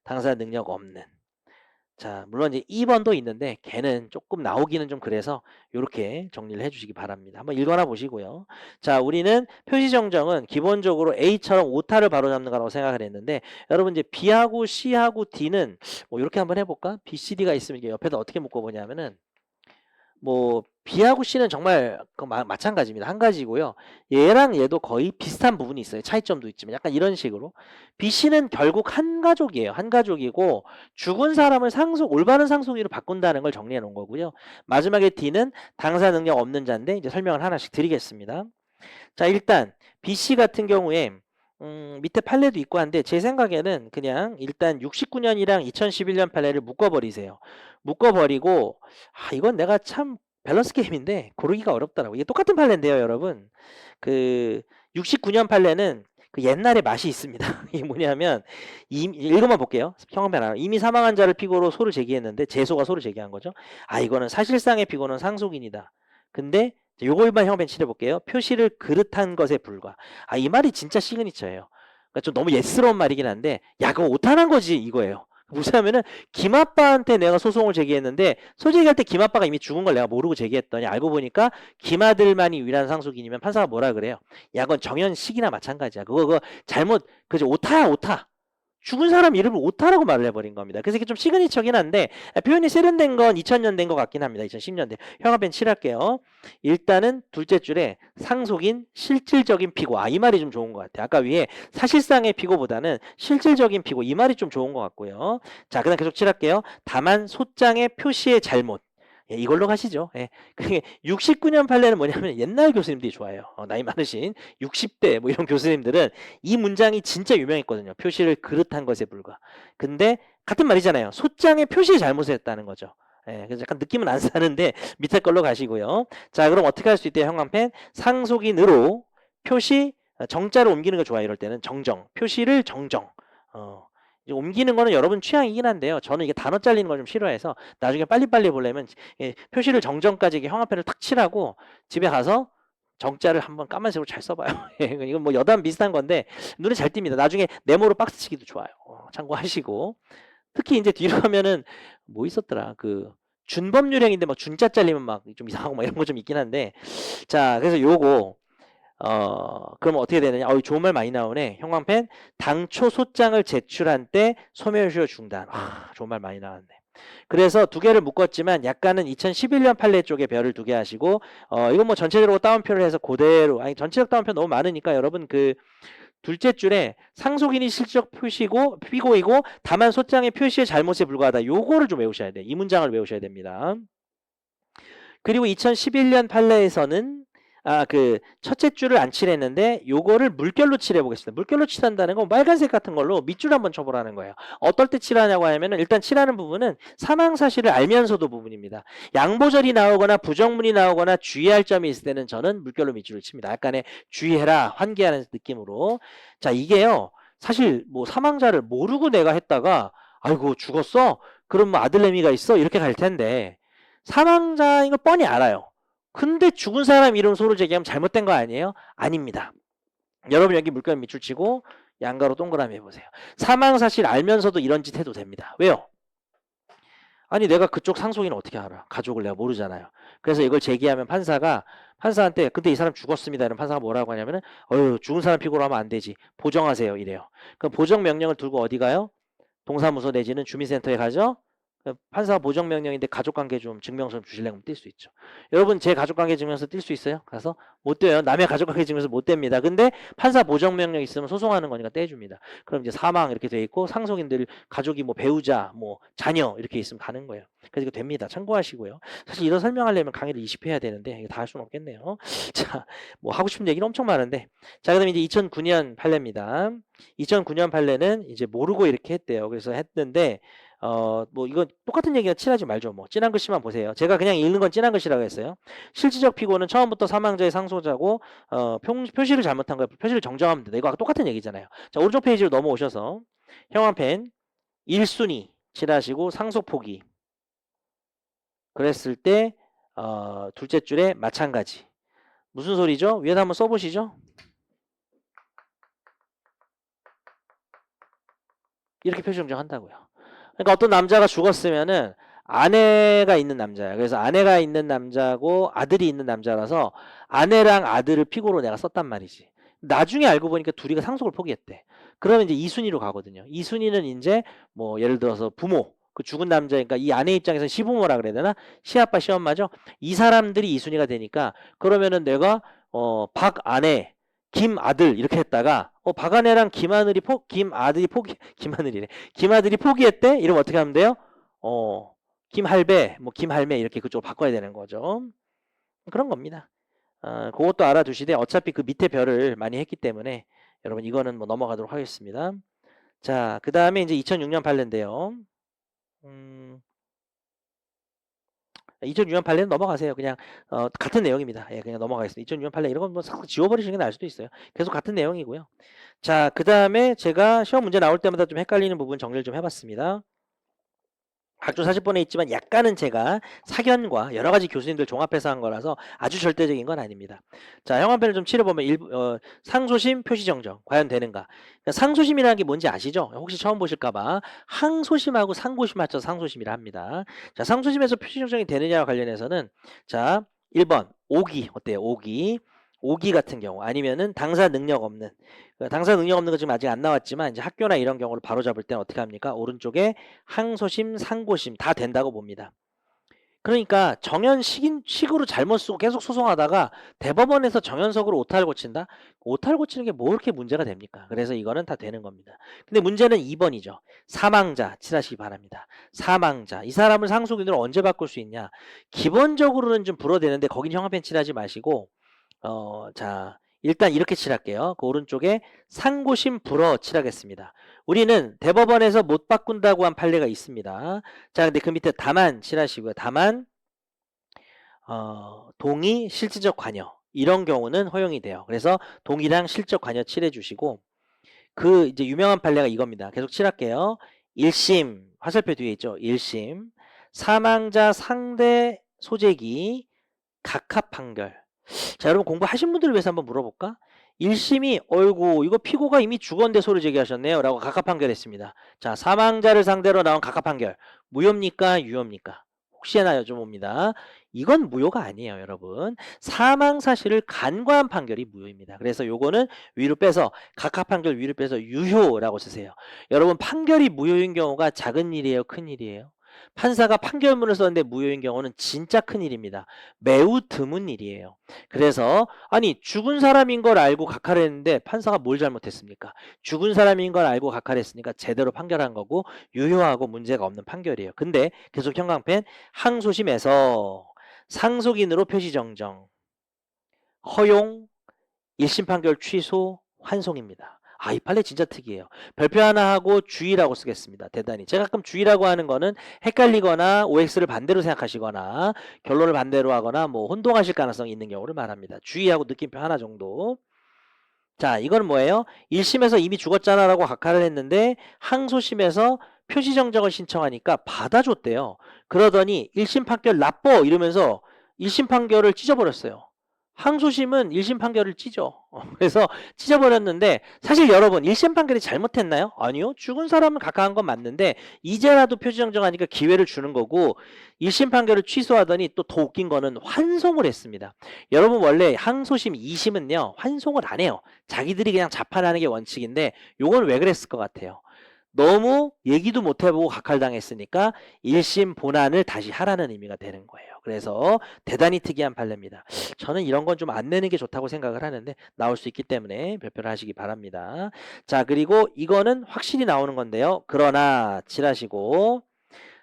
당사자 능력 없는. 자, 물론 이제 2번도 있는데 걔는 조금 나오기는 좀 그래서 이렇게 정리를 해주시기 바랍니다. 한번 읽어나 보시고요. 자, 우리는 표시정정은 기본적으로 A처럼 오타를 바로잡는 거라고 생각을 했는데 여러분 이제 B하고 C하고 D는 뭐 이렇게 한번 해볼까? B, C, D가 있으면 이게 옆에다 어떻게 묶어보냐면은 뭐 B하고 C는 정말 마찬가지입니다. 한 가지고요. 얘랑 얘도 거의 비슷한 부분이 있어요. 차이점도 있지만 약간 이런 식으로. B, C는 결국 한 가족이에요. 한 가족이고 죽은 사람을 올바른 상속인으로 바꾼다는 걸 정리해 놓은 거고요. 마지막에 D는 당사 능력 없는 자인데 이제 설명을 하나씩 드리겠습니다. 자, 일단 B, C 같은 경우에 밑에 판례도 있고 한데 제 생각에는 그냥 일단 69년이랑 2011년 판례를 묶어버리세요. 묶어버리고 이건 내가 참 밸런스 게임인데 고르기가 어렵더라고요. 이게 똑같은 판례인데요, 여러분. 그 69년 판례는 그 옛날에 맛이 있습니다. 이게 뭐냐면 읽어만 볼게요. 형광펜 하나. 이미 사망한 자를 피고로 소를 제기했는데 제소가 소를 제기한 거죠. 이거는 사실상의 피고는 상속인이다. 근데 요걸만 형광펜 칠해볼게요. 표시를 그릇한 것에 불과. 이 말이 진짜 시그니처예요. 그러니까 좀 너무 예스러운 말이긴 한데 야 그거 오탄한 거지 이거예요. 무슨 김아빠한테 내가 소송을 제기했는데 소제기할 때 김아빠가 이미 죽은 걸 내가 모르고 제기했더니 알고 보니까 김아들만이 유일한 상속인이면 판사가 뭐라 그래요? 야 그건 정연식이나 마찬가지야. 그거 잘못 그죠 오타야 오타. 죽은 사람 이름을 오타라고 말을 해버린 겁니다. 그래서 이게 좀 시그니처긴 한데 표현이 세련된 건 2000년 된 것 같긴 합니다. 2010년 된. 형광펜 칠할게요. 일단은 둘째 줄에 상속인 실질적인 피고. 이 말이 좀 좋은 것 같아요. 아까 위에 사실상의 피고보다는 실질적인 피고. 이 말이 좀 좋은 것 같고요. 자, 그다음 계속 칠할게요. 다만 소장의 표시의 잘못. 이걸로 가시죠. 그게 69년 판례는 뭐냐면 옛날 교수님들이 좋아해요. 나이 많으신 60대 뭐 이런 교수님들은 이 문장이 진짜 유명했거든요. 표시를 그릇한 것에 불과. 근데 같은 말이잖아요. 소장의 표시의 잘못을 했다는 거죠. 그래서 약간 느낌은 안 사는데 밑에 걸로 가시고요. 자, 그럼 어떻게 할 수 있대요? 형광펜 상속인으로 표시 정자를 옮기는 거 좋아요. 이럴 때는 정정 표시를 정정. 옮기는 거는 여러분 취향이긴 한데요. 저는 이게 단어 잘리는 걸 좀 싫어해서 나중에 빨리빨리 보려면 표시를 정정까지 형광펜을 탁 칠하고 집에 가서 정자를 한번 까만색으로 잘 써봐요. 이건 뭐 여담 비슷한 건데 눈에 잘 띕니다. 나중에 네모로 박스 치기도 좋아요. 참고하시고 특히 이제 뒤로 가면은 뭐 있었더라 그 준법률형인데 막 준자 잘리면 막 좀 이상하고 막 이런 거 좀 있긴 한데 자 그래서 요거 그럼 어떻게 되느냐? 좋은 말 많이 나오네. 형광펜 당초 소장을 제출한 때 소멸시효 중단. 좋은 말 많이 나왔네. 그래서 두 개를 묶었지만 약간은 2011년 판례 쪽에 별을 2개 하시고 이건 뭐 전체적으로 따옴표를 해서 그대로 전체적 따옴표 너무 많으니까 여러분 그 둘째 줄에 상속인이 실적 표시고 피고이고 다만 소장의 표시의 잘못에 불과하다. 요거를 좀 외우셔야 돼. 이 문장을 외우셔야 됩니다. 그리고 2011년 판례에서는 그 첫째 줄을 안 칠했는데 요거를 물결로 칠해 보겠습니다. 물결로 칠한다는 건 빨간색 같은 걸로 밑줄 한번 쳐보라는 거예요. 어떨 때 칠하냐고 하면은 일단 칠하는 부분은 사망 사실을 알면서도 부분입니다. 양보절이 나오거나 부정문이 나오거나 주의할 점이 있을 때는 저는 물결로 밑줄을 칩니다. 약간의 주의해라, 환기하는 느낌으로. 자, 이게요. 사실 뭐 사망자를 모르고 내가 했다가 아이고 죽었어? 그럼 뭐 아들내미가 있어? 이렇게 갈 텐데 사망자인 걸 뻔히 알아요. 근데 죽은 사람 이름 소를 제기하면 잘못된 거 아니에요? 아닙니다. 여러분 여기 물결 밑줄 치고 양가로 동그라미 해보세요. 사망 사실 알면서도 이런 짓 해도 됩니다. 왜요? 아니 내가 그쪽 상속인을 어떻게 알아? 가족을 내가 모르잖아요. 그래서 이걸 제기하면 판사한테 근데 이 사람 죽었습니다. 이런 판사가 뭐라고 하냐면은 죽은 사람 피고로 하면 안 되지. 보정하세요. 이래요. 그럼 보정 명령을 들고 어디 가요? 동사무소 내지는 주민센터에 가죠. 판사 보정명령인데 가족관계 좀 증명서 주실래면 뛸 수 있죠. 여러분 제 가족관계 증명서 뛸 수 있어요? 가서 못 떼요. 남의 가족관계 증명서 못 뗍니다. 근데 판사 보정명령 있으면 소송하는 거니까 떼줍니다. 그럼 이제 사망 이렇게 돼 있고 상속인들 가족이 뭐 배우자 뭐 자녀 이렇게 있으면 가는 거예요. 그래서 이거 됩니다. 참고하시고요. 사실 이런 설명하려면 강의를 20회 해야 되는데 이거 다 할 수는 없겠네요. 자, 뭐 하고 싶은 얘기는 엄청 많은데 자 그다음에 이제 2009년 판례입니다. 2009년 판례는 이제 모르고 이렇게 했대요. 그래서 했는데 뭐 이건 똑같은 얘기가 칠하지 말죠. 뭐 진한 글씨만 보세요. 제가 그냥 읽는 건 진한 글씨라고 했어요. 실질적 피고는 처음부터 사망자의 상속자고 표시를 잘못한 거예요. 표시를 정정하면 된다. 이거 아까 똑같은 얘기잖아요. 자 오른쪽 페이지로 넘어오셔서 형광펜 1순위 칠하시고 상속 포기 그랬을 때 둘째 줄에 마찬가지. 무슨 소리죠? 위에다 한번 써보시죠. 이렇게 표시 정정한다고요. 그러니까 어떤 남자가 죽었으면은 아내가 있는 남자야. 그래서 아내가 있는 남자고 아들이 있는 남자라서 아내랑 아들을 피고로 내가 썼단 말이지. 나중에 알고 보니까 둘이가 상속을 포기했대. 그러면 이제 2순위로 가거든요. 2순위는 이제 뭐 예를 들어서 부모, 그 죽은 남자니까 이 아내 입장에서 시부모라 그래야 되나? 시아빠, 시엄마죠. 이 사람들이 2순위가 되니까 그러면은 내가 박아내 김아들 이렇게 했다가 박아내랑 김아들이 포기했대? 이러면 어떻게 하면 돼요? 김할배 뭐 김할매 이렇게 그쪽으로 바꿔야 되는 거죠. 그런 겁니다. 그것도 알아두시되 어차피 그 밑에 별을 많이 했기 때문에 여러분 이거는 뭐 넘어가도록 하겠습니다. 자, 그 다음에 이제 2006년 판례인데요. 2006년 판례는 넘어가세요. 그냥 같은 내용입니다. 예, 그냥 넘어가겠습니다. 2006년 판례 이런 건 뭐 지워버리시는 게 나을 수도 있어요. 계속 같은 내용이고요. 자, 그 다음에 제가 시험 문제 나올 때마다 좀 헷갈리는 부분 정리를 좀 해봤습니다. 각조 40번에 있지만 약간은 제가 사견과 여러 가지 교수님들 종합해서 한 거라서 아주 절대적인 건 아닙니다. 자, 형광펜을 좀 칠해보면 상소심, 표시정정 과연 되는가? 그러니까 상소심이라는 게 뭔지 아시죠? 혹시 처음 보실까봐 항소심하고 상고심 합쳐서 상소심이라 합니다. 자, 상소심에서 표시정정이 되느냐와 관련해서는 자, 1번 오기 어때요? 오기 같은 경우 아니면은 당사 능력 없는 당사 능력 없는 거 지금 아직 안 나왔지만 이제 학교나 이런 경우를 바로잡을 때는 어떻게 합니까? 오른쪽에 항소심, 상고심 다 된다고 봅니다. 그러니까 정연식으로 잘못 쓰고 계속 소송하다가 대법원에서 정연석으로 오탈 고친다? 오탈 고치는 게 뭐 그렇게 문제가 됩니까? 그래서 이거는 다 되는 겁니다. 근데 문제는 2번이죠. 사망자 칠하시기 바랍니다. 사망자. 이 사람을 상속인으로 언제 바꿀 수 있냐? 기본적으로는 좀 불어대는데 거긴 형광펜 칠하지 마시고 자, 일단 이렇게 칠할게요. 그 오른쪽에 상고심 불어 칠하겠습니다. 우리는 대법원에서 못 바꾼다고 한 판례가 있습니다. 자, 근데 그 밑에 다만 칠하시고요. 다만 동의, 실질적 관여 이런 경우는 허용이 돼요. 그래서 동의랑 실적 관여 칠해 주시고 그 이제 유명한 판례가 이겁니다. 계속 칠할게요. 1심 화살표 뒤에 있죠. 1심 사망자 상대 소재기 각합 판결. 자, 여러분 공부하신 분들을 위해서 한번 물어볼까? 1심이 어이구 이거 피고가 이미 죽었는데 소리 제기하셨네요 라고 각합 판결했습니다. 자, 사망자를 상대로 나온 각합 판결 무효입니까 유효입니까? 혹시나 여쭤봅니다. 이건 무효가 아니에요 여러분. 사망 사실을 간과한 판결이 무효입니다. 그래서 요거는 위로 빼서 각합 판결 위로 빼서 유효라고 쓰세요. 여러분 판결이 무효인 경우가 작은 일이에요 큰 일이에요? 판사가 판결문을 썼는데 무효인 경우는 진짜 큰일입니다. 매우 드문 일이에요. 그래서 아니 죽은 사람인 걸 알고 각하를 했는데 판사가 뭘 잘못했습니까? 죽은 사람인 걸 알고 각하를 했으니까 제대로 판결한 거고 유효하고 문제가 없는 판결이에요. 근데 계속 형광펜 항소심에서 상속인으로 표시정정 허용, 1심 판결 취소, 환송입니다. 아, 이 판례 진짜 특이해요. 별표 하나 하고 주의라고 쓰겠습니다. 대단히. 제가 가끔 주의라고 하는 거는 헷갈리거나 OX를 반대로 생각하시거나 결론을 반대로 하거나 뭐 혼동하실 가능성이 있는 경우를 말합니다. 주의하고 느낌표 하나 정도. 자, 이건 뭐예요? 1심에서 이미 죽었잖아 라고 각하를 했는데 항소심에서 표시정정을 신청하니까 받아줬대요. 그러더니 1심 판결 나빠 이러면서 1심 판결을 찢어버렸어요. 항소심은 1심 판결을 찢어. 그래서 찢어버렸는데 사실 여러분 1심 판결이 잘못했나요? 아니요. 죽은 사람은 각하한 건 맞는데 이제라도 표시정정하니까 기회를 주는 거고 1심 판결을 취소하더니 또 더 웃긴 거는 환송을 했습니다. 여러분 원래 항소심 2심은요 환송을 안 해요. 자기들이 그냥 재판하는 게 원칙인데 요걸 왜 그랬을 것 같아요? 너무 얘기도 못 해보고 각할당했으니까 1심 본안을 다시 하라는 의미가 되는 거예요. 그래서 대단히 특이한 판례입니다. 저는 이런 건 좀 안 내는 게 좋다고 생각을 하는데 나올 수 있기 때문에 별표를 하시기 바랍니다. 자, 그리고 이거는 확실히 나오는 건데요. 그러나 칠하시고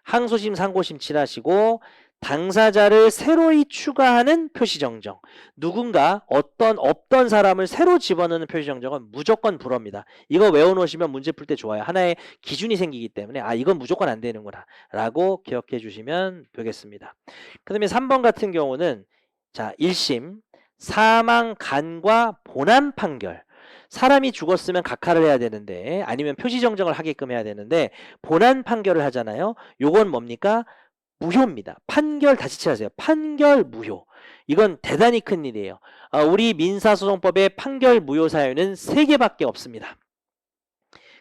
항소심, 상고심 칠하시고 당사자를 새로이 추가하는 표시정정. 누군가 없던 사람을 새로 집어넣는 표시정정은 무조건 불어입니다. 이거 외워놓으시면 문제 풀 때 좋아요. 하나의 기준이 생기기 때문에 아 이건 무조건 안 되는구나 라고 기억해 주시면 되겠습니다. 그 다음에 3번 같은 경우는 자 1심 사망 간과 본안 판결. 사람이 죽었으면 각하를 해야 되는데 아니면 표시정정을 하게끔 해야 되는데 본안 판결을 하잖아요. 요건 뭡니까? 무효입니다. 판결 다시 칠하세요. 판결 무효. 이건 대단히 큰 일이에요. 우리 민사소송법의 판결 무효 사유는 3개밖에 없습니다.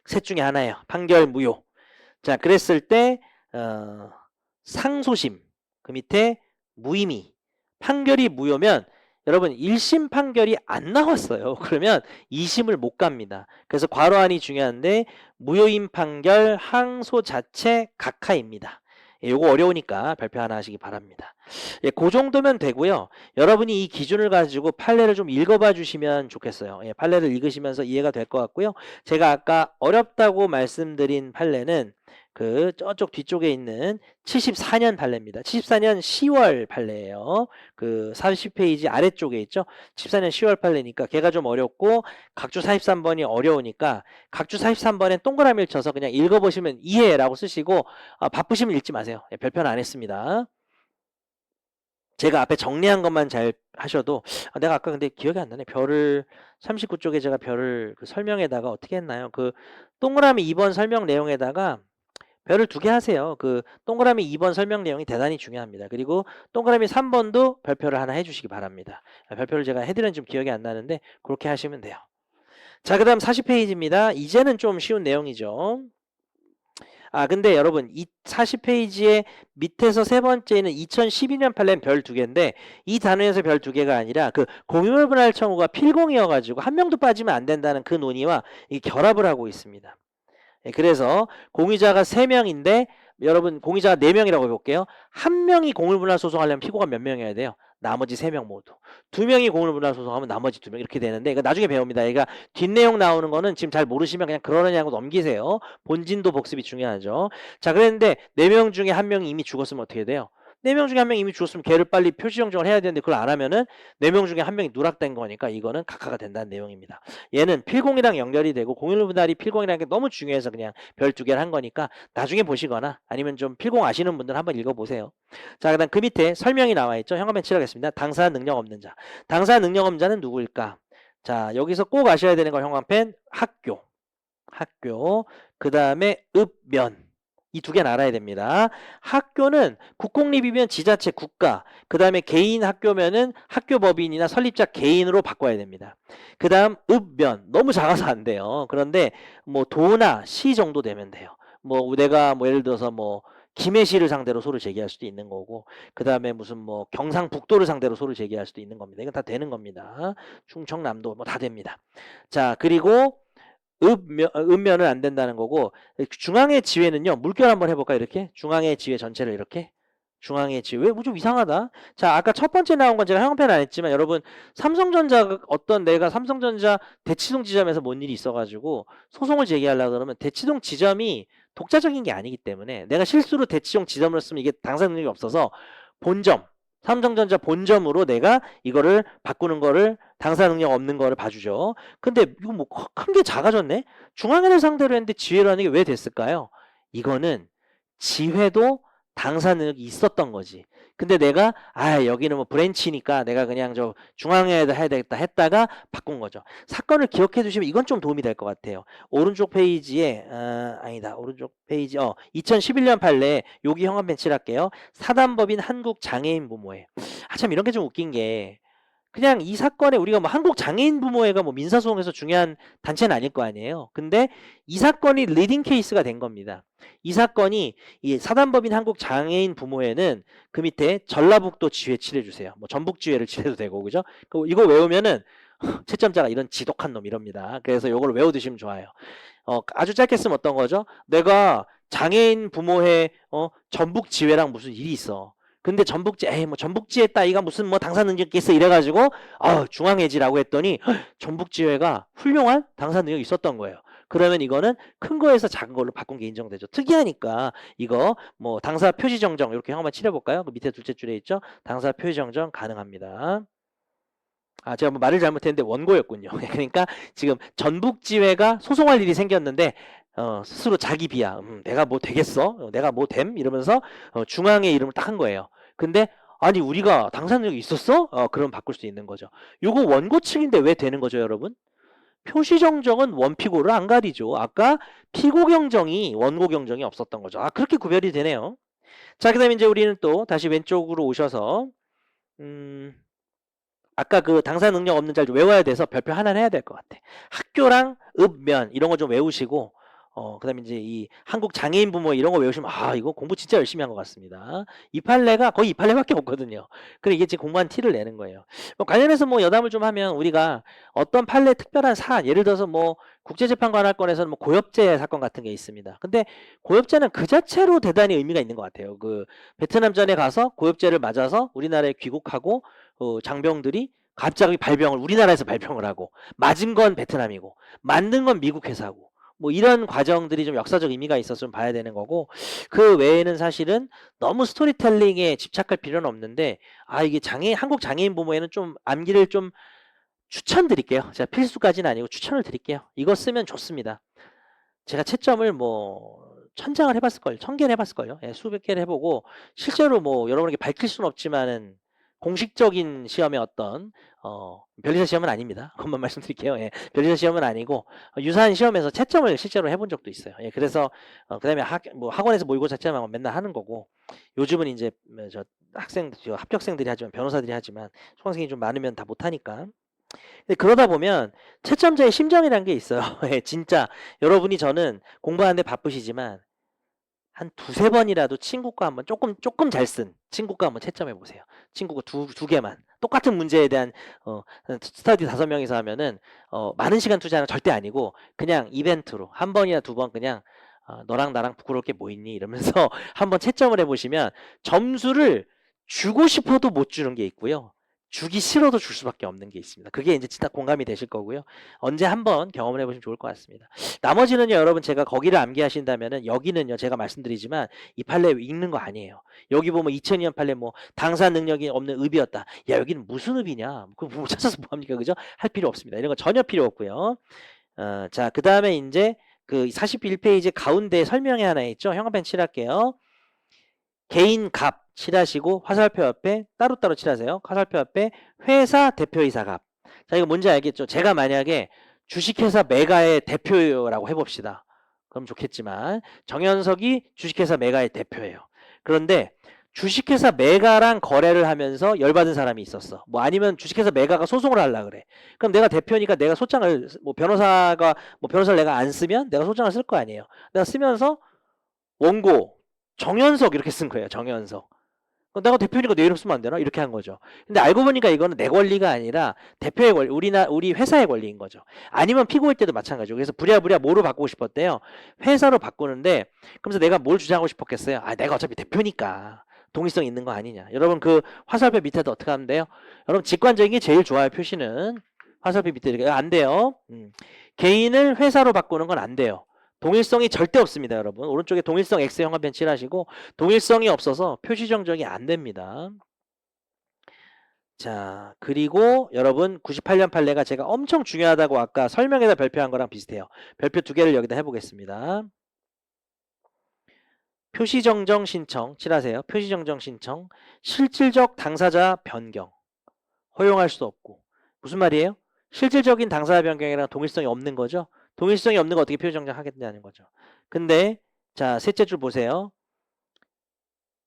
셋 중에 하나예요. 판결 무효. 자, 그랬을 때 상소심 그 밑에 무의미 판결이 무효면 여러분 1심 판결이 안 나왔어요. 그러면 2심을 못 갑니다. 그래서 괄호안이 중요한데 무효인 판결 항소 자체 각하입니다. 요거 어려우니까 발표 하나 하시기 바랍니다. 예, 그 정도면 되고요. 여러분이 이 기준을 가지고 판례를 좀 읽어봐 주시면 좋겠어요. 예, 판례를 읽으시면서 이해가 될 것 같고요. 제가 아까 어렵다고 말씀드린 판례는 그 저쪽 뒤쪽에 있는 74년 판례입니다. 74년 10월 판례예요. 그 40페이지 아래쪽에 있죠. 14년 10월 판례니까 걔가 좀 어렵고 각주 43번이 어려우니까 각주 43번엔 동그라미를 쳐서 그냥 읽어보시면 이해라고 쓰시고 바쁘시면 읽지 마세요. 예, 별표는 안 했습니다. 제가 앞에 정리한 것만 잘 하셔도 내가 아까 근데 기억이 안 나네. 별을 39쪽에 제가 별을 그 설명에다가 어떻게 했나요? 그 동그라미 2번 설명 내용에다가 별을 2개 하세요. 그 동그라미 2번 설명 내용이 대단히 중요합니다. 그리고 동그라미 3번도 별표를 하나 해주시기 바랍니다. 별표를 제가 해드렸는지 좀 기억이 안 나는데 그렇게 하시면 돼요. 자, 그 다음 40페이지입니다. 이제는 좀 쉬운 내용이죠. 근데 여러분 이 40페이지의 밑에서 세 번째는 2012년 판례는 별 2개인데 이 단어에서 별 2개가 아니라 그 공유물 분할 청구가 필공이어가지고 한 명도 빠지면 안 된다는 그 논의와 이게 결합을 하고 있습니다. 그래서 공유자가 3명인데 여러분 공유자가 4명이라고 해볼게요. 1명이 공유분할 소송하려면 피고가 몇 명이어야 돼요? 나머지 3명 모두. 2명이 공유분할 소송하면 나머지 2명 이렇게 되는데 이거 나중에 배웁니다. 그러니까 뒷내용 나오는 거는 지금 잘 모르시면 그냥 그러느냐고 넘기세요. 본진도 복습이 중요하죠. 자, 그랬는데 4명 중에 1명이 이미 죽었으면 어떻게 돼요? 4명 중에 1명이 이미 죽었으면 걔를 빨리 표시정정을 해야 되는데 그걸 안 하면은 4명 중에 1명이 누락된 거니까 이거는 각하가 된다는 내용입니다. 얘는 필공이랑 연결이 되고 공유물 분할이 필공이라는 게 너무 중요해서 그냥 별 2개를 한 거니까 나중에 보시거나 아니면 좀 필공 아시는 분들 한번 읽어보세요. 자, 그다음 그 밑에 설명이 나와 있죠. 현관펜 칠하겠습니다. 당사 능력 없는 자. 당사 능력 없는 자는 누구일까? 자, 여기서 꼭 아셔야 되는 거 현관펜 학교 그 다음에 읍면 이 2개는 알아야 됩니다. 학교는 국공립이면 지자체 국가 그 다음에 개인 학교면은 학교법인이나 설립자 개인으로 바꿔야 됩니다. 그 다음 읍면 너무 작아서 안 돼요. 그런데 뭐 도나 시 정도 되면 돼요. 뭐 내가 뭐 예를 들어서 뭐 김해시를 상대로 소를 제기할 수도 있는 거고 그 다음에 무슨 뭐 경상북도를 상대로 소를 제기할 수도 있는 겁니다. 이건 다 되는 겁니다. 충청남도 뭐 다 됩니다. 자, 그리고 읍면은 안 된다는 거고 중앙의 지회는요. 물결 한번 해볼까요? 이렇게 중앙의 지회 전체를 이렇게 중앙의 지회 왜 좀 이상하다. 자, 아까 첫 번째 나온 건 제가 형편 안 했지만 여러분 삼성전자 내가 삼성전자 대치동 지점에서 뭔 일이 있어가지고 소송을 제기하려고 그러면 대치동 지점이 독자적인 게 아니기 때문에 내가 실수로 대치동 지점을 쓰면 이게 당사 능력이 없어서 본점 삼성전자 본점으로 내가 이거를 바꾸는 거를 당사 능력 없는 거를 봐주죠. 근데 이거 뭐 큰 게 작아졌네? 중앙은행 상대로 했는데 지회라는 게 왜 됐을까요? 이거는 지회도 당사 능력이 있었던 거지. 근데 내가 여기는 뭐 브랜치니까 내가 그냥 저 중앙에다 해야 되겠다 했다가 바꾼 거죠. 사건을 기억해 두시면 이건 좀 도움이 될 것 같아요. 오른쪽 페이지에 아니다. 오른쪽 페이지 2011년 판례 여기 형한 벤치를 할게요. 사단법인 한국장애인 부모회. 참 이런 게 좀 웃긴 게 그냥 이 사건에 우리가 뭐 한국장애인부모회가 뭐 민사소송에서 중요한 단체는 아닐 거 아니에요. 근데 이 사건이 리딩 케이스가 된 겁니다. 이 사건이 이 사단법인 한국장애인부모회는 그 밑에 전라북도 지회 칠해주세요. 뭐 전북지회를 칠해도 되고 그죠? 이거 외우면은 채점자가 이런 지독한 놈 이럽니다. 그래서 이걸 외워두시면 좋아요. 아주 짧게 쓰면 어떤 거죠? 내가 장애인 부모회 전북지회랑 무슨 일이 있어. 근데 전북지회 따위가 무슨 뭐 당사 능력이 있어 이래가지고 중앙회지라고 했더니 전북지회가 훌륭한 당사 능력이 있었던 거예요. 그러면 이거는 큰 거에서 작은 걸로 바꾼 게 인정되죠. 특이하니까 이거 뭐 당사 표시 정정 이렇게 한번 칠해볼까요? 그 밑에 둘째 줄에 있죠. 당사 표시 정정 가능합니다. 제가 뭐 말을 잘못했는데 원고였군요. 그러니까 지금 전북지회가 소송할 일이 생겼는데 스스로 자기 비하, 내가 뭐 되겠어? 내가 뭐 됨? 이러면서 중앙의 이름을 딱 한 거예요. 근데 아니 우리가 당사능력이 있었어? 그럼 바꿀 수 있는 거죠. 요거 원고 측인데 왜 되는 거죠, 여러분? 표시 정정은 원피고를 안 가리죠. 아까 피고 경정이 원고 경정이 없었던 거죠. 그렇게 구별이 되네요. 자, 그다음에 이제 우리는 또 다시 왼쪽으로 오셔서 아까 그 당사 능력 없는 잘 외워야 돼서 별표 하나는 해야 될 것 같아. 학교랑 읍면 이런 거 좀 외우시고 그다음에 이제 이 한국 장애인 부모 이런 거 외우시면 이거 공부 진짜 열심히 한 것 같습니다. 이 판례가 거의 이 판례밖에 없거든요. 그래 이게 지금 공부한 티를 내는 거예요. 관련해서 뭐 여담을 좀 하면 우리가 어떤 판례 특별한 사안 예를 들어서 뭐 국제재판관할건에서는 뭐 고엽제 사건 같은 게 있습니다. 근데 고엽제는 그 자체로 대단히 의미가 있는 것 같아요. 그 베트남전에 가서 고엽제를 맞아서 우리나라에 귀국하고 장병들이 갑자기 발병을 우리나라에서 발병을 하고 맞은 건 베트남이고 만든 건 미국 회사고 뭐 이런 과정들이 좀 역사적 의미가 있어서 좀 봐야 되는 거고 그 외에는 사실은 너무 스토리텔링에 집착할 필요는 없는데 이게 한국 장애인 부모에는 좀 암기를 좀 추천드릴게요. 제가 필수까지는 아니고 추천을 드릴게요. 이거 쓰면 좋습니다. 제가 채점을 뭐 1000장을 해봤을걸요. 1000개는 해봤을걸요. 수백 개를 해보고 실제로 뭐 여러분에게 밝힐 수는 없지만은 공식적인 시험의 어떤 변리사 시험은 아닙니다. 그것만 말씀드릴게요. 변리사 시험은 아니고 유사한 시험에서 채점을 실제로 해본 적도 있어요. 그래서 그다음에 학원에서 모의고사 채점하고 맨날 하는 거고 요즘은 이제 저 합격생들이 하지만 변호사들이 하지만 수강생이 좀 많으면 다 못하니까. 그러다 보면 채점자의 심정이라는 게 있어요. 진짜 여러분이 저는 공부하는데 바쁘시지만 한 두세 번이라도 친구과 한번 조금 잘 쓴 친구과 한번 채점해 보세요. 친구가 두 개만 똑같은 문제에 대한 스터디 5명이서 하면은 많은 시간 투자는 절대 아니고 그냥 이벤트로 한 번이나 두 번 그냥 너랑 나랑 부끄럽게 뭐 있니 이러면서 한번 채점을 해보시면 점수를 주고 싶어도 못 주는 게 있고요. 주기 싫어도 줄 수밖에 없는 게 있습니다. 그게 이제 진짜 공감이 되실 거고요. 언제 한번 경험을 해보시면 좋을 것 같습니다. 나머지는요, 여러분 제가 거기를 암기하신다면은 여기는요, 제가 말씀드리지만 이 판례 읽는 거 아니에요. 여기 보면 2002년 판례 뭐 당사 능력이 없는 읍이었다. 야, 여기는 무슨 읍이냐? 그거 뭐 찾아서 뭐 합니까, 그죠? 할 필요 없습니다. 이런 거 전혀 필요 없고요. 자, 그 다음에 이제 그 41페이지 가운데 설명이 하나 있죠. 형광펜 칠할게요. 개인 값 칠하시고 화살표 옆에 따로따로 칠하세요. 화살표 옆에 회사 대표이사 값. 자, 이거 뭔지 알겠죠? 제가 만약에 주식회사 메가의 대표라고 해봅시다. 그럼 좋겠지만 정현석이 주식회사 메가의 대표예요. 그런데 주식회사 메가랑 거래를 하면서 열받은 사람이 있었어. 뭐 아니면 주식회사 메가가 소송을 하려고 그래. 그럼 내가 대표니까 내가 소장을 뭐 변호사를 내가 안 쓰면 내가 소장을 쓸 거 아니에요. 내가 쓰면서 원고 정현석 이렇게 쓴 거예요. 정현석. 내가 대표니까 내 이름 쓰면 안 되나? 이렇게 한 거죠. 근데 알고 보니까 이거는 내 권리가 아니라 대표의 권리, 우리 회사의 권리인 거죠. 아니면 피고일 때도 마찬가지고. 그래서 부랴부랴 뭐로 바꾸고 싶었대요? 회사로 바꾸는데, 그러면서 내가 뭘 주장하고 싶었겠어요? 내가 어차피 대표니까. 동의성 있는 거 아니냐. 여러분 그 화살표 밑에도 어떻게 하면 돼요? 여러분 직관적인 게 제일 좋아요. 표시는. 화살표 밑에 이렇게 안 돼요. 개인을 회사로 바꾸는 건 안 돼요. 동일성이 절대 없습니다, 여러분. 오른쪽에 동일성 X 형광펜 칠하시고 동일성이 없어서 표시 정정이 안 됩니다. 자, 그리고 여러분 98년 판례가 제가 엄청 중요하다고 아까 설명에다 별표한 거랑 비슷해요. 별표 두 개를 여기다 해보겠습니다. 표시정정 신청 칠하세요. 표시정정 신청 실질적 당사자 변경 허용할 수 없고 무슨 말이에요? 실질적인 당사자 변경이랑 동일성이 없는 거죠. 동일성이 없는 거 어떻게 표시정정 하겠냐는 거죠. 근데 자 셋째 줄 보세요.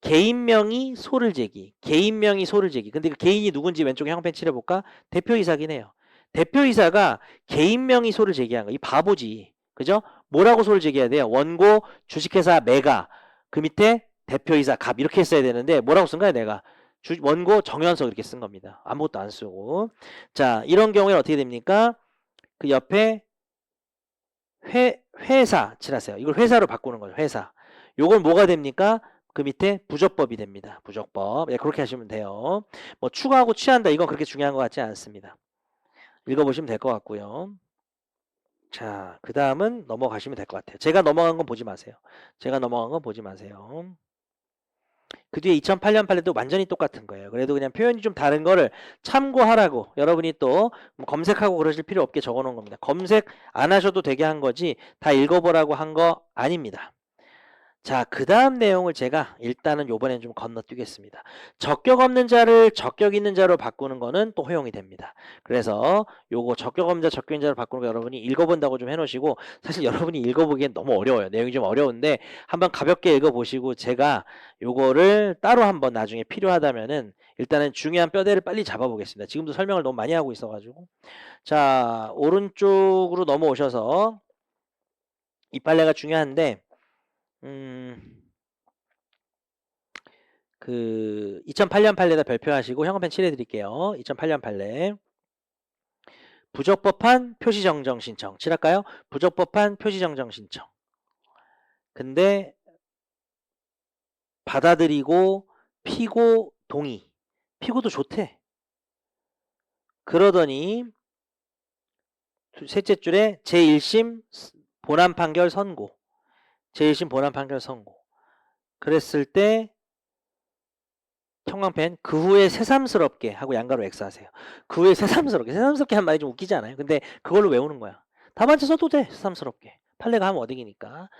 개인명의 소를 제기. 개인명의 소를 제기. 근데 그 개인이 누군지 왼쪽에 형편 칠해볼까? 대표이사긴 해요. 대표이사가 개인명의 소를 제기한 거. 이 바보지. 그죠? 뭐라고 소를 제기해야 돼요? 원고, 주식회사, 매가. 그 밑에 대표이사, 갑. 이렇게 했어야 되는데 뭐라고 쓴 거야 내가? 원고, 정현석 이렇게 쓴 겁니다. 아무것도 안 쓰고. 자, 이런 경우에 어떻게 됩니까? 그 옆에 회사 칠하세요. 이걸 회사로 바꾸는 거죠. 회사. 요건 뭐가 됩니까? 그 밑에 부적법이 됩니다. 부적법. 예, 그렇게 하시면 돼요. 뭐 추가하고 취한다 이건 그렇게 중요한 것 같지 않습니다. 읽어보시면 될 것 같고요. 자, 그 다음은 넘어가시면 될 것 같아요. 제가 넘어간 건 보지 마세요. 제가 넘어간 건 보지 마세요. 그 뒤에 2008년 판례도 완전히 똑같은 거예요. 그래도 그냥 표현이 좀 다른 거를 참고하라고 여러분이 또 검색하고 그러실 필요 없게 적어놓은 겁니다. 검색 안 하셔도 되게 한 거지 다 읽어보라고 한 거 아닙니다. 자, 그 다음 내용을 제가 일단은 요번엔 좀 건너뛰겠습니다. 적격 없는 자를 적격 있는 자로 바꾸는 거는 또 허용이 됩니다. 그래서 요거 적격 없는 자, 적격 있는 자로 바꾸는 거 여러분이 읽어본다고 좀 해놓으시고 사실 여러분이 읽어보기엔 너무 어려워요. 내용이 좀 어려운데 한번 가볍게 읽어보시고 제가 요거를 따로 한번 나중에 필요하다면은 일단은 중요한 뼈대를 빨리 잡아보겠습니다. 지금도 설명을 너무 많이 하고 있어가지고 자, 오른쪽으로 넘어오셔서 이 빨래가 중요한데 그 2008년 판례에다 별표하시고 형광펜 칠해드릴게요. 2008년 판례 부적법한 표시정정 신청 칠할까요? 부적법한 표시정정 신청. 근데 받아들이고 피고 동의. 피고도 좋대. 그러더니 셋째 줄에 제1심 본안 판결 선고. 제1심 본안 판결 선고. 그랬을 때 형광펜 그 후에 새삼스럽게 하고 양가로 X하세요. 그 후에 새삼스럽게 한 말이 좀 웃기지 않아요? 근데 그걸로 외우는 거야. 답안지 써도 돼. 새삼스럽게. 판례가 하면 어디기니까.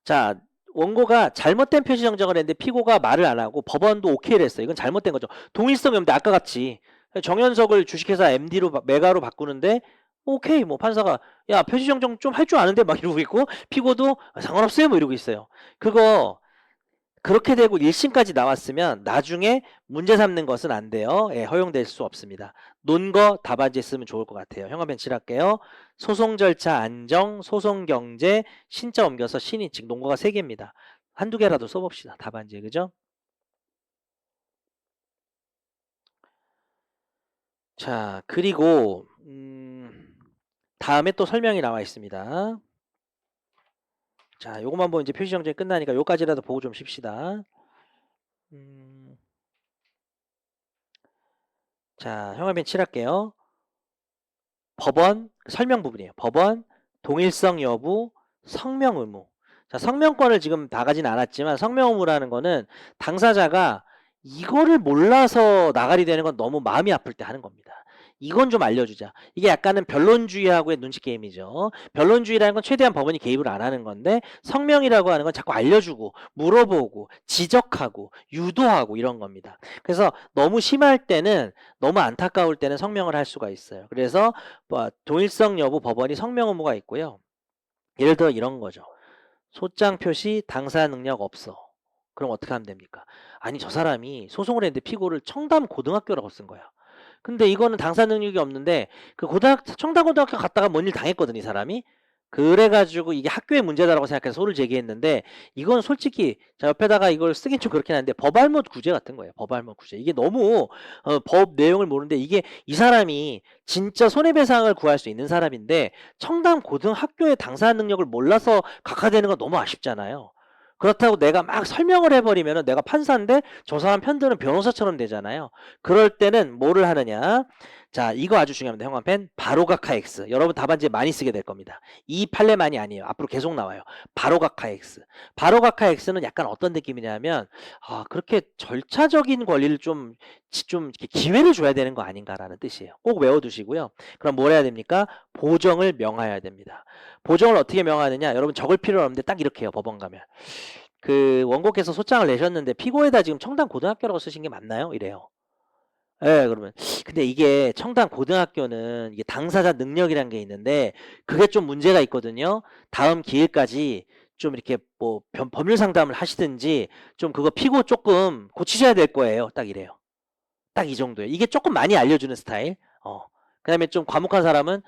자, 원고가 잘못된 표시 정정을 했는데 피고가 말을 안 하고 법원도 오케이를 했어요. 이건 잘못된 거죠. 동일성이 없는데 아까 같이 정현석을 주식회사 MD로 메가로 바꾸는데 오케이 뭐 판사가 야 표시 정정 좀 할 줄 아는데 막 이러고 있고 피고도 상관없어요 뭐 이러고 있어요. 그거 그렇게 되고 1심까지 나왔으면 나중에 문제 삼는 것은 안 돼요. 예, 허용될 수 없습니다. 논거 답안지에 쓰면 좋을 것 같아요. 형광펜 칠할게요. 소송 절차 안정, 소송 경제, 신자 옮겨서 신인칙 논거가 3개입니다. 한두 개라도 써봅시다. 답안지에 그죠? 자, 그리고 다음에 또 설명이 나와 있습니다. 자, 요것만 보면 이제 표시 정정이 끝나니까 요까지라도 보고 좀 쉽시다. 자, 형광펜 칠할게요. 법원 설명 부분이에요. 법원 동일성 여부 성명 의무. 자, 성명권을 지금 다 가진 않았지만 성명 의무라는 거는 당사자가 이거를 몰라서 나가리 되는 건 너무 마음이 아플 때 하는 겁니다. 이건 좀 알려주자. 이게 약간은 변론주의하고의 눈치 게임이죠. 변론주의라는 건 최대한 법원이 개입을 안 하는 건데 성명이라고 하는 건 자꾸 알려주고 물어보고 지적하고 유도하고 이런 겁니다. 그래서 너무 심할 때는 너무 안타까울 때는 성명을 할 수가 있어요. 그래서 뭐 동일성 여부 법원이 성명 의무가 있고요. 예를 들어 이런 거죠. 소장 표시 당사 능력 없어. 그럼 어떻게 하면 됩니까? 아니 저 사람이 소송을 했는데 피고를 청담 고등학교라고 쓴 거야. 근데 이거는 당사 능력이 없는데 그 청담 고등학교 갔다가 뭔 일 당했거든 이 사람이. 그래가지고 이게 학교의 문제다라고 생각해서 소를 제기했는데 이건 솔직히 자 옆에다가 이걸 쓰긴 좀 그렇긴 한데 법알못 구제 같은 거예요. 법알못 구제. 이게 너무 법 내용을 모르는데 이게 이 사람이 진짜 손해배상을 구할 수 있는 사람인데 청담 고등학교의 당사 능력을 몰라서 각하되는 건 너무 아쉽잖아요. 그렇다고 내가 막 설명을 해버리면 내가 판사인데 저 사람 편드는 변호사처럼 되잖아요. 그럴 때는 뭐를 하느냐. 자, 이거 아주 중요합니다. 형광펜 바로각화 X. 여러분 답안지에 많이 쓰게 될 겁니다. 이 판례만이 아니에요. 앞으로 계속 나와요. 바로각화 X. 바로각화 X는 약간 어떤 느낌이냐면 그렇게 절차적인 권리를 좀 이렇게 기회를 줘야 되는 거 아닌가라는 뜻이에요. 꼭 외워두시고요. 그럼 뭘 해야 됩니까? 보정을 명하여야 됩니다. 보정을 어떻게 명하느냐? 여러분 적을 필요는 없는데 딱 이렇게 해요. 법원 가면. 그 원고께서 소장을 내셨는데 피고에다 지금 청담 고등학교라고 쓰신 게 맞나요? 이래요. 예, 그러면 근데 이게 청담 고등학교는 이게 당사자 능력이란 게 있는데 그게 좀 문제가 있거든요. 다음 기회까지 좀 이렇게 뭐 법률 상담을 하시든지 좀 그거 피고 조금 고치셔야 될 거예요. 딱 이래요. 딱 이 정도예요. 이게 조금 많이 알려주는 스타일. 그다음에 좀 과묵한 사람은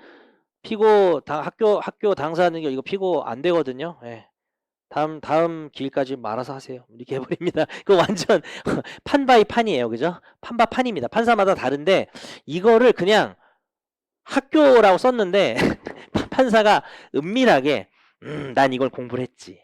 피고 학교 당사 능력 이거 피고 안 되거든요. 예. 다음 기일까지 말아서 하세요. 이렇게 해버립니다. 그거 완전 판바이 판이에요. 그죠? 판바 판입니다. 판사마다 다른데 이거를 그냥 학교라고 썼는데 판사가 은밀하게 난 이걸 공부를 했지.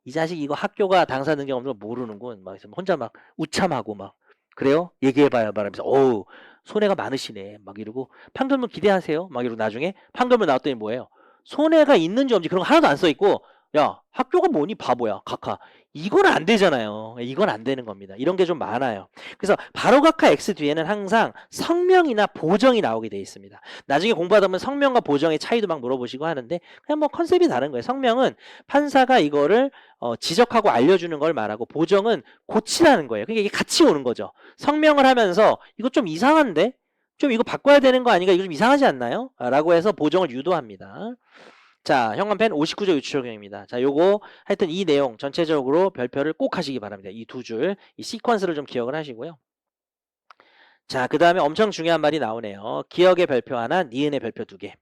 이 자식 이거 학교가 당사 능력 없는 걸 모르는군. 막 혼자 막 우참하고 막 그래요? 얘기해봐요. 말하면서 어우 손해가 많으시네. 막 이러고 판결문 기대하세요. 막 이러고 나중에 판결문 나왔더니 뭐예요? 손해가 있는지 없는지 그런 거 하나도 안 써있고 야 학교가 뭐니 바보야 각하 이건 안 되잖아요. 이건 안 되는 겁니다. 이런 게 좀 많아요. 그래서 바로각하 X 뒤에는 항상 성명이나 보정이 나오게 돼 있습니다. 나중에 공부하다 보면 성명과 보정의 차이도 막 물어보시고 하는데 그냥 뭐 컨셉이 다른 거예요. 성명은 판사가 이거를 지적하고 알려주는 걸 말하고 보정은 고치라는 거예요. 그러니까 이게 같이 오는 거죠. 성명을 하면서 이거 좀 이상한데? 좀 이거 바꿔야 되는 거 아닌가? 이거 좀 이상하지 않나요? 라고 해서 보정을 유도합니다. 자, 형광펜 59조 유추 적용입니다. 자, 요거 하여튼 이 내용 전체적으로 별표를 꼭 하시기 바랍니다. 이 두 줄, 이 시퀀스를 좀 기억을 하시고요. 자, 그 다음에 엄청 중요한 말이 나오네요. 기억의 별표 하나, 니은의 별표 2개.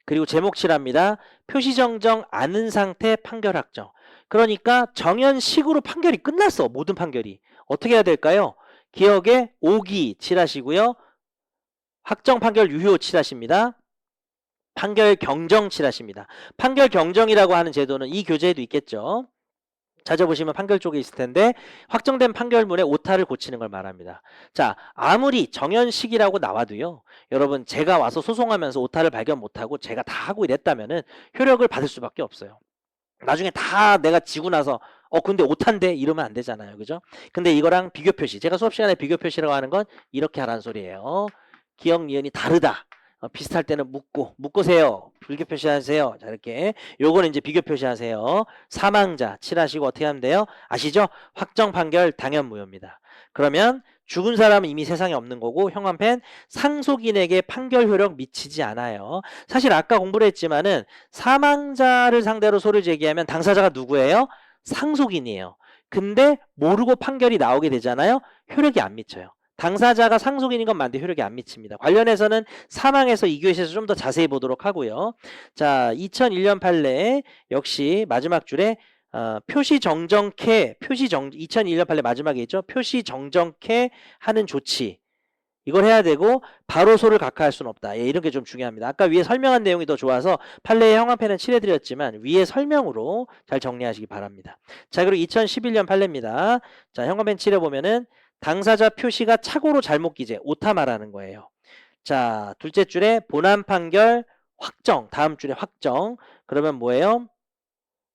그리고 제목 칠합니다. 표시정정 않은 상태 판결 확정. 그러니까 정연식으로 판결이 끝났어. 모든 판결이. 어떻게 해야 될까요? 기억에 오기 칠하시고요. 확정 판결 유효 칠하십니다. 판결 경정 칠하십니다. 판결 경정이라고 하는 제도는 이 교재에도 있겠죠. 찾아보시면 판결 쪽에 있을 텐데 확정된 판결문의 오타를 고치는 걸 말합니다. 자, 아무리 정연식이라고 나와도요. 여러분 제가 와서 소송하면서 오타를 발견 못하고 제가 다 하고 이랬다면은 효력을 받을 수밖에 없어요. 나중에 다 내가 지고 나서 근데 오타인데 이러면 안 되잖아요. 그죠? 근데 이거랑 비교 표시. 제가 수업 시간에 비교 표시라고 하는 건 이렇게 하라는 소리예요. 기억 니은이 다르다. 비슷할 때는 묶으세요. 비교 표시하세요. 자, 이렇게. 요거는 이제 비교 표시하세요. 사망자 칠하시고 어떻게 하면 돼요? 아시죠? 확정 판결 당연 무효입니다. 그러면 죽은 사람은 이미 세상에 없는 거고 형광펜 상속인에게 판결 효력 미치지 않아요. 사실 아까 공부를 했지만은 사망자를 상대로 소를 제기하면 당사자가 누구예요? 상속인이에요. 근데 모르고 판결이 나오게 되잖아요. 효력이 안 미쳐요. 당사자가 상속인인 건 맞는데 효력이 안 미칩니다. 관련해서는 사망에서 2교시에서 좀 더 자세히 보도록 하고요. 자, 2001년 판례 역시 마지막 줄에 표시 정정케 2001년 판례 마지막에 있죠. 표시 정정케 하는 조치. 이걸 해야 되고 바로 소를 각하할 수는 없다. 예, 이런 게 좀 중요합니다. 아까 위에 설명한 내용이 더 좋아서 판례의 형광펜은 칠해드렸지만 위에 설명으로 잘 정리하시기 바랍니다. 자, 그리고 2011년 판례입니다. 자, 형광펜 칠해보면은 당사자 표시가 착오로 잘못 기재, 오타 말하는 거예요. 자, 둘째 줄에 본안 판결 확정, 다음 줄에 확정. 그러면 뭐예요?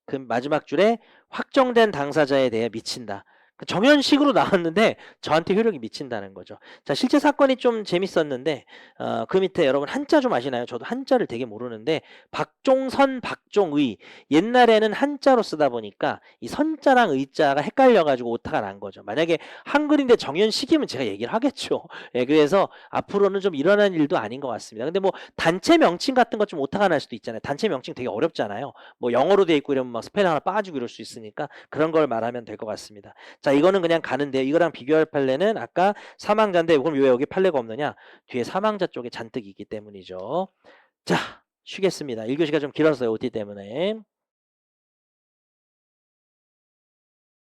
그 마지막 줄에 확정된 당사자에 대해 미친다. 정연식으로 나왔는데 저한테 효력이 미친다는 거죠. 자, 실제 사건이 좀 재밌었는데 그 밑에 여러분 한자 좀 아시나요? 저도 한자를 되게 모르는데 박종선, 박종의 옛날에는 한자로 쓰다 보니까 이 선자랑 의자가 헷갈려가지고 오타가 난 거죠. 만약에 한글인데 정연식이면 제가 얘기를 하겠죠. 예, 그래서 앞으로는 좀 일어나는 일도 아닌 것 같습니다. 근데 뭐 단체 명칭 같은 것 좀 오타가 날 수도 있잖아요. 단체 명칭 되게 어렵잖아요. 뭐 영어로 돼 있고 이러면 막 스펠링 하나 빠지고 이럴 수 있으니까 그런 걸 말하면 될 것 같습니다. 자, 이거는 그냥 가는데요. 이거랑 비교할 판례는 아까 사망자인데 그럼 왜 여기 판례가 없느냐? 뒤에 사망자 쪽에 잔뜩 있기 때문이죠. 자, 쉬겠습니다. 1교시가 좀 길었어요. OT 때문에.